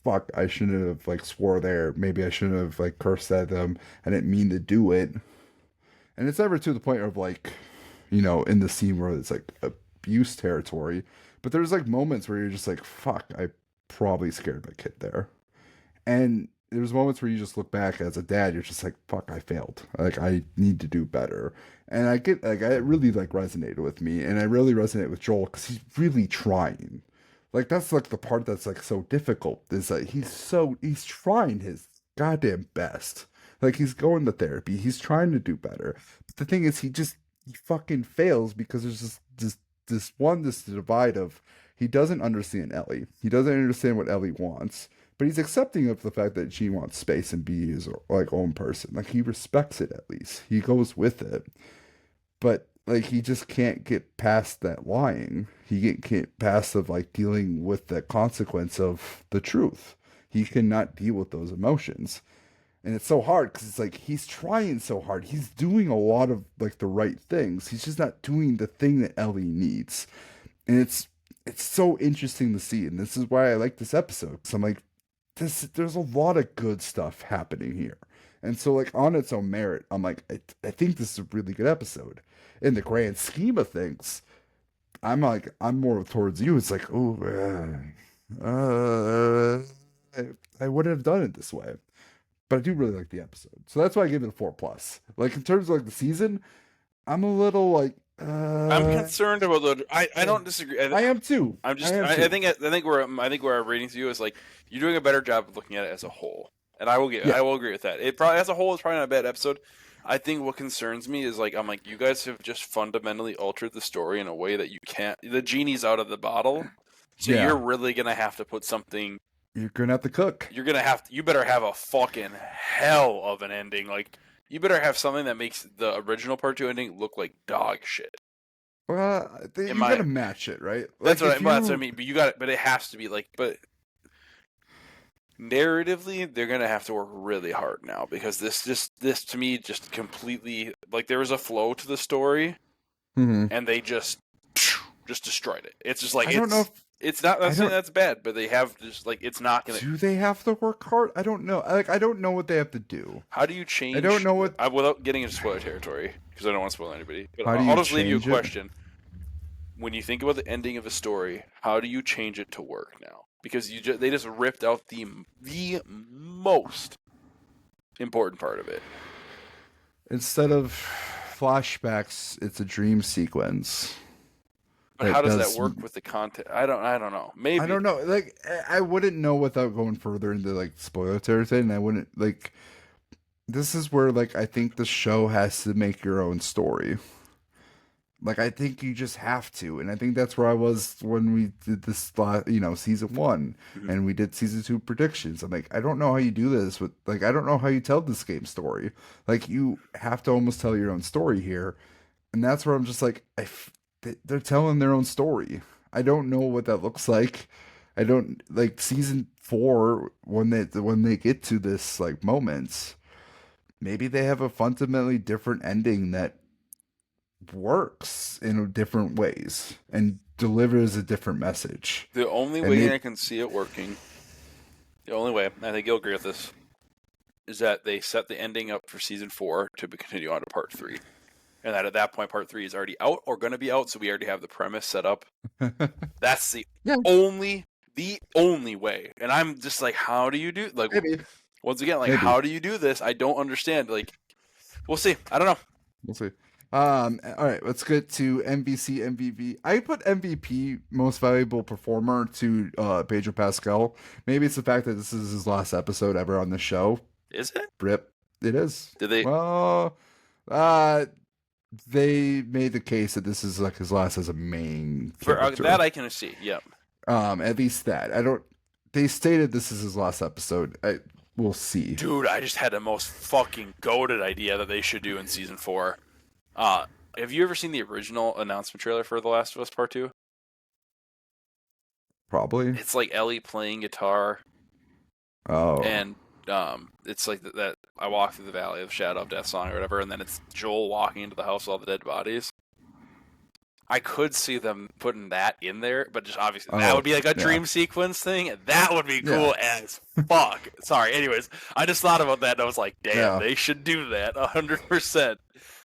Speaker 1: fuck, I shouldn't have like swore there. Maybe I shouldn't have like cursed at them. I didn't mean to do it. And it's never to the point of like, in the scene where it's like abuse territory. But there's like moments where you're just like, fuck, I probably scared my kid there. And there's moments where you just look back as a dad, you're just like, fuck, I failed. Like I need to do better. And I get like I really like resonated with me, and I really resonate with Joel because he's really trying. Like that's like the part that's like so difficult is that he's trying his goddamn best. Like he's going to therapy, he's trying to do better. But the thing is, he fucking fails because there's this divide of he doesn't understand Ellie. He doesn't understand what Ellie wants, but he's accepting of the fact that she wants space and be his like own person. Like he respects it at least. He goes with it, but like he just can't get past that lying. He can't get past of like dealing with the consequence of the truth. He cannot deal with those emotions. And it's so hard because it's like he's trying so hard. He's doing a lot of like the right things. He's just not doing the thing that Ellie needs. And it's so interesting to see. And this is why I like this episode. Because I'm like, there's a lot of good stuff happening here. And so like on its own merit, I'm like, I think this is a really good episode. In the grand scheme of things, I'm more towards you. It's like, oh, I wouldn't have done it this way. But I do really like the episode. So that's why I give it a 4+. Like in terms of like the season, I'm a little like
Speaker 2: I'm concerned about the. I don't disagree.
Speaker 1: I am too.
Speaker 2: I'm just. I think where I'm rating to you is like you're doing a better job of looking at it as a whole, and I will agree with that. It probably as a whole is probably not a bad episode. I think what concerns me is like I'm like you guys have just fundamentally altered the story in a way that you can't. The genie's out of the bottle, so
Speaker 1: Yeah.
Speaker 2: you're really gonna have to put something.
Speaker 1: You're gonna have to cook.
Speaker 2: You're gonna have. You better have a fucking hell of an ending. Like you better have something that makes the original part 2 ending look like dog shit.
Speaker 1: Well, you gotta match it, right?
Speaker 2: That's what I mean. But you got it. But it has to be like. But narratively, they're gonna have to work really hard now because this to me just completely like there was a flow to the story, and they just destroyed it. It's just like
Speaker 1: I don't know.
Speaker 2: It's not. I'm saying that's bad, but they have just like it's not gonna.
Speaker 1: Do they have to work hard? I don't know. Like I don't know what they have to do.
Speaker 2: How do you change?
Speaker 1: I don't know what.
Speaker 2: Without getting into spoiler territory because I don't want to spoil anybody. But
Speaker 1: I'll
Speaker 2: just leave you a question. When you think about the ending of a story, how do you change it to work now? Because they just ripped out the most important part of it.
Speaker 1: Instead of flashbacks, it's a dream sequence.
Speaker 2: But how does that work with the content? I don't know. Maybe
Speaker 1: I don't know. Like I wouldn't know without going further into like spoiler territory, and I wouldn't like. This is where like I think the show has to make your own story. Like I think you just have to, and I think that's where I was when we did this, season 1, and we did season 2 predictions. I'm like, I don't know how you do this, but like I don't know how you tell this game story. Like you have to almost tell your own story here, and that's where I'm just like, they're telling their own story. I don't know what that looks like. I don't like season 4 when they get to this like moments. Maybe they have a fundamentally different ending that works in different ways and delivers a different message.
Speaker 2: The only way I can see it working, the only way, I think you'll agree with this, is that they set the ending up for season 4 to continue on to part 3. And that at that point, part 3 is already out or going to be out, so we already have the premise set up. That's the only way. And I'm just like, how do you do? Like,
Speaker 1: Maybe.
Speaker 2: Once again, like, how do you do this? I don't understand. Like, we'll see. I don't know.
Speaker 1: We'll see. All right, let's get to MVC, MVP. I put MVP, most valuable performer, to Pedro Pascal. Maybe it's the fact that this is his last episode ever on the show.
Speaker 2: Is it?
Speaker 1: Rip. It is.
Speaker 2: Did they?
Speaker 1: Well, they made the case that this is like his last as a main character.
Speaker 2: That I can see. Yep.
Speaker 1: At least that. They stated this is his last episode. We'll see.
Speaker 2: Dude, I just had the most fucking goated idea that they should do in season 4. Have you ever seen the original announcement trailer for The Last of Us Part 2?
Speaker 1: Probably.
Speaker 2: It's like Ellie playing guitar.
Speaker 1: Oh.
Speaker 2: And it's like that I walk through the valley of shadow of death song or whatever, and then it's Joel walking into the house with all the dead bodies. I could see them putting that in there, but just obviously that would be like a dream sequence thing. That would be cool as fuck. Sorry. Anyways, I just thought about that and I was like, damn, they should do that 100%.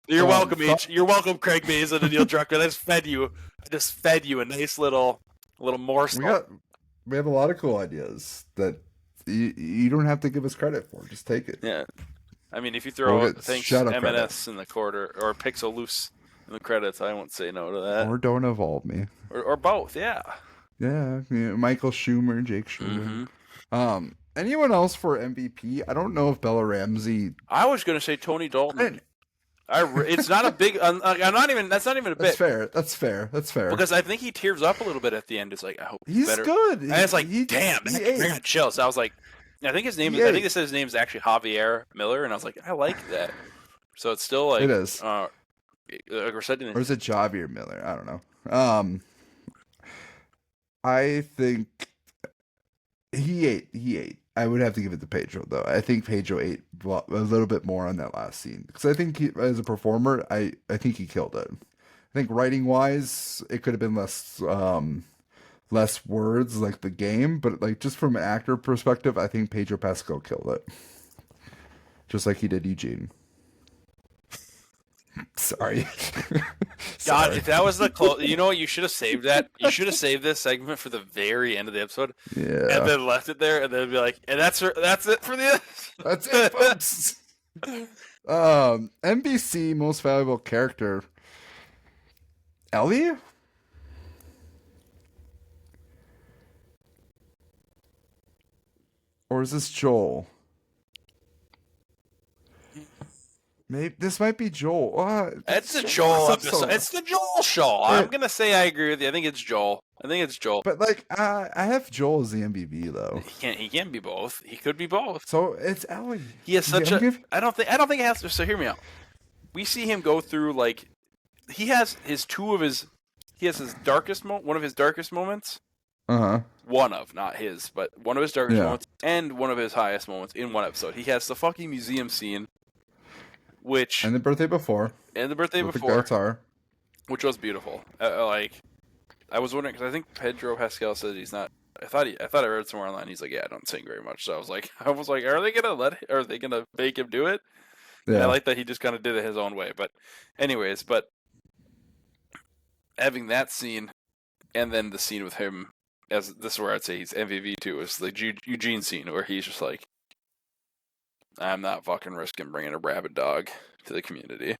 Speaker 2: You're welcome, You're welcome, Craig Mazin and Neil Druckmann. I just fed you a nice little morsel.
Speaker 1: We have a lot of cool ideas that you don't have to give us credit for. Just take it.
Speaker 2: Yeah. I mean, if you throw thanks M&S in the quarter or Pixel Loose in the credits, I won't say no to that.
Speaker 1: Or Don't Evolve Me.
Speaker 2: Or both, yeah.
Speaker 1: Yeah, Michael Schumer, Jake Schumer.
Speaker 2: Mm-hmm.
Speaker 1: Anyone else for MVP? I don't know if Bella Ramsey.
Speaker 2: I was going to say Tony Dalton. It's not a big. I'm not even. That's not even a bit.
Speaker 1: That's fair.
Speaker 2: Because I think he tears up a little bit at the end. It's like I hope
Speaker 1: he's
Speaker 2: better.
Speaker 1: good.
Speaker 2: And it's like, damn, I got chills. I was like, I think his name. I think they said his name is actually Javier Miller, and I was like, I like that. So it's still like
Speaker 1: it is.
Speaker 2: Or is it
Speaker 1: Javier Miller? I don't know. I think he ate. I would have to give it to Pedro, though. I think Pedro ate a little bit more on that last scene. Because I think as a performer, I think he killed it. I think writing-wise, it could have been less words like the game. But like just from an actor perspective, I think Pedro Pascal killed it. Just like he did Eugene. Sorry.
Speaker 2: God, if that was the close, you know what? You should have saved that. You should have saved this segment for the very end of the episode.
Speaker 1: Yeah.
Speaker 2: And then left it there, and then be like, and that's it for the.
Speaker 1: That's it, folks. NBC most valuable character. Ellie? Or is this Joel? Maybe this might be Joel.
Speaker 2: It's the Joel episode. It's the Joel show. I'm gonna say I agree with you. I think it's Joel.
Speaker 1: But like, I have Joel as the MVP though.
Speaker 2: He can't be both. He could be both.
Speaker 1: So it's Ellie.
Speaker 2: He has such a. I don't think it has to. So hear me out. We see him go through like, he has his one of his darkest moments. Not his, but one of his darkest moments and one of his highest moments in one episode. He has the fucking museum scene. And
Speaker 1: the birthday before.
Speaker 2: Guitar. Which was beautiful. I was wondering because I think Pedro Pascal said he's not. I thought I read somewhere online. He's like, yeah, I don't sing very much. So I was like, are they gonna make him do it? Yeah. And I like that he just kind of did it his own way. But, anyways, having that scene, and then the scene with him, this is where I'd say he's MVP too. Is the Eugene scene where he's just like, I'm not fucking risking bringing a rabid dog to the community.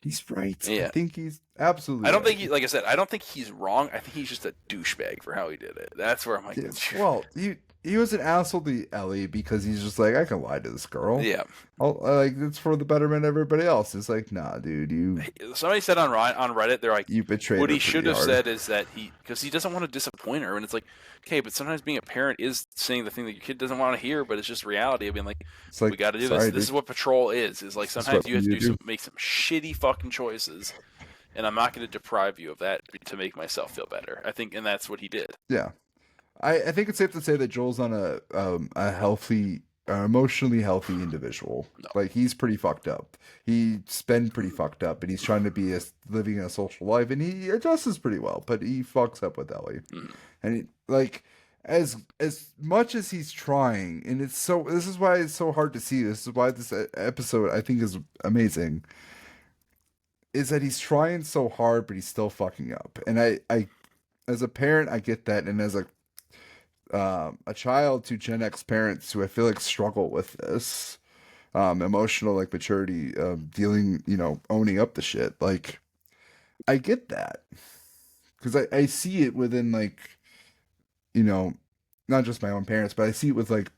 Speaker 1: He's right.
Speaker 2: Yeah.
Speaker 1: I think he's absolutely.
Speaker 2: I don't think like I said, I don't think he's wrong. I think he's just a douchebag for how he did it. That's where I'm like,
Speaker 1: well, he was an asshole to Ellie because he's just like, I can lie to this girl.
Speaker 2: Yeah.
Speaker 1: It's for the betterment of everybody else. It's like, nah, dude,
Speaker 2: Somebody said on Reddit, they're like,
Speaker 1: you betrayed.
Speaker 2: What he should have said is that because he doesn't want to disappoint her, and it's like, okay, but sometimes being a parent is saying the thing that your kid doesn't want to hear, but it's just reality. I mean, like we got to do this. This is what patrol is. Is like sometimes you have to make some shitty fucking choices, and I'm not going to deprive you of that to make myself feel better. I think, and that's what he did.
Speaker 1: Yeah. I think it's safe to say that Joel's not a healthy, emotionally healthy individual. No. Like he's pretty fucked up. He's been pretty fucked up, and he's trying to be living a social life, and he adjusts pretty well, but he fucks up with Ellie, and as much as he's trying, and this is why it's so hard to see. This is why this episode I think is amazing. Is that he's trying so hard, but he's still fucking up, and I as a parent I get that, and as a child to Gen X parents who I feel like struggle with this emotional like maturity, dealing, owning up to shit. Like, I get that because I see it within like, not just my own parents, but I see it with like,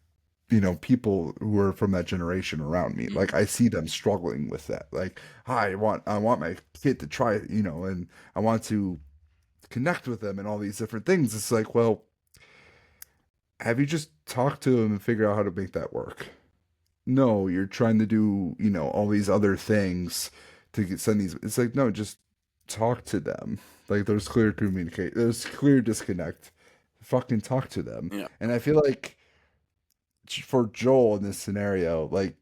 Speaker 1: people who are from that generation around me. Like I see them struggling with that. Like, I want my kid to try, and I want to connect with them and all these different things. It's like, well, have you just talked to them and figure out how to make that work? No, you're trying to do, all these other things to send these. It's like, no, just talk to them. Like there's clear communicate. There's clear disconnect. Fucking talk to them.
Speaker 2: Yeah.
Speaker 1: And I feel like for Joel in this scenario, like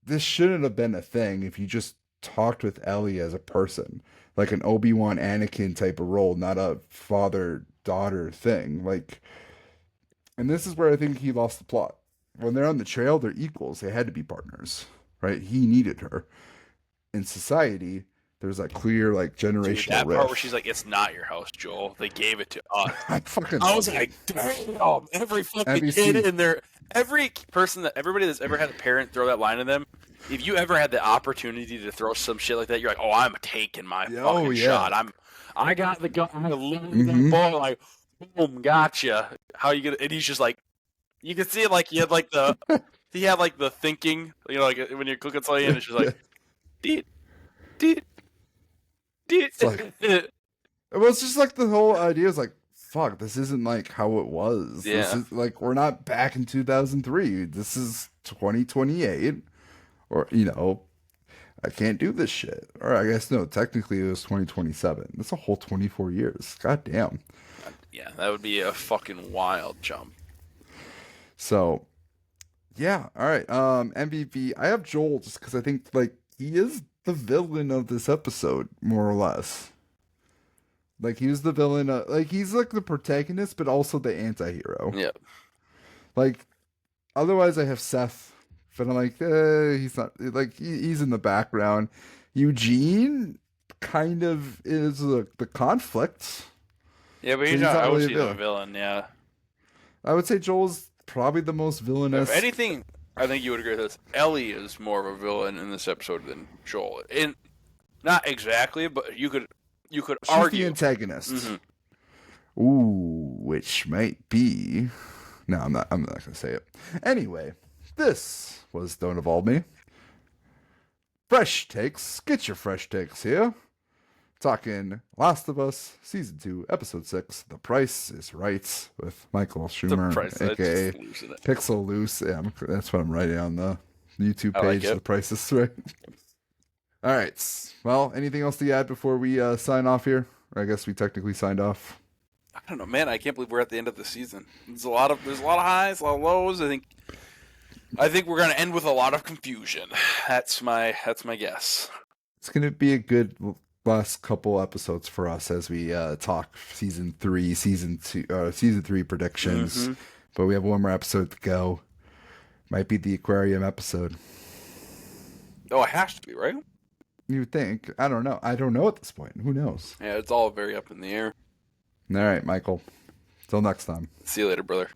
Speaker 1: this shouldn't have been a thing if you just talked with Ellie as a person, like an Obi-Wan Anakin type of role, not a father-daughter thing. Like, and this is where I think he lost the plot. When they're on the trail, they're equals. They had to be partners, right? He needed her. In society, there's that clear, like,
Speaker 2: Dude,
Speaker 1: generational
Speaker 2: that part where
Speaker 1: rift.
Speaker 2: she's like, "It's not your house, Joel. They gave it to us."
Speaker 1: I fucking
Speaker 2: I was
Speaker 1: love it.
Speaker 2: like, "Damn!" Every fucking
Speaker 1: Have you
Speaker 2: kid
Speaker 1: seen-
Speaker 2: in there, every person everybody that's ever had a parent throw that line at them. If you ever had the opportunity to throw some shit like that, you're like, "Oh, I'm taking my
Speaker 1: Oh,
Speaker 2: fucking
Speaker 1: yeah.
Speaker 2: shot. I got the gun. I loaded
Speaker 1: Mhm.
Speaker 2: that ball. Like, boom, gotcha. How you gonna?" And he's just like, you can see it like he had like the thinking, like when you're cooking something, and it's just like, deet, deet, deet.
Speaker 1: It's like- It was just like the whole idea is like, fuck, this isn't like how it was. This
Speaker 2: Yeah.
Speaker 1: is like, we're not back in 2003. This is 2028. Or, I can't do this shit. Or I guess, no, technically it was 2027. That's a whole 24 years. God damn.
Speaker 2: Yeah, that would be a fucking wild jump.
Speaker 1: So, yeah. All right. MVP. I have Joel just because I think, like, he is the villain of this episode, more or less. Like, he was the villain. Like, he's like the protagonist, but also the anti-hero.
Speaker 2: Yeah.
Speaker 1: Like, otherwise I have Seth, but I'm like, he's not, like, he's in the background. Eugene kind of is the conflict.
Speaker 2: Yeah, but
Speaker 1: So
Speaker 2: he's
Speaker 1: he's
Speaker 2: not.
Speaker 1: not
Speaker 2: I would
Speaker 1: really a
Speaker 2: see him a
Speaker 1: villain.
Speaker 2: villain. Yeah.
Speaker 1: I would say Joel's probably the most villainous.
Speaker 2: If anything, I think you would agree with this. Ellie is more of a villain in this episode than Joel. And not exactly, but you could
Speaker 1: She's the
Speaker 2: argue.
Speaker 1: antagonist.
Speaker 2: Mhm.
Speaker 1: Ooh, which might be. No, I'm not gonna say it. Anyway, this was Don't Evolve Me. Fresh takes. Get your fresh takes here. Talking Last of Us, Season 2, Episode 6, The Price is Right, with Michael
Speaker 2: The
Speaker 1: Schumer,
Speaker 2: price,
Speaker 1: aka
Speaker 2: just losing it.
Speaker 1: Pixel Loose. Yeah, that's what I'm writing on the YouTube
Speaker 2: I like
Speaker 1: page.
Speaker 2: it.
Speaker 1: The Price is Right. All right. Well, anything else to add before we sign off here? Or I guess we technically signed off.
Speaker 2: I don't know, man. I can't believe we're at the end of the season. There's a lot of highs, a lot of lows. I think we're gonna end with a lot of confusion. That's my guess.
Speaker 1: It's going to be a good last couple episodes for us as we talk season 3 predictions.
Speaker 2: Mhm.
Speaker 1: But we have one more episode to go. Might be the aquarium episode.
Speaker 2: Oh, it has to be, right?
Speaker 1: You would think. I don't know. I don't know at this point. Who knows?
Speaker 2: Yeah, it's all very up in the air.
Speaker 1: All right, Michael. Till next time.
Speaker 2: See you later, brother.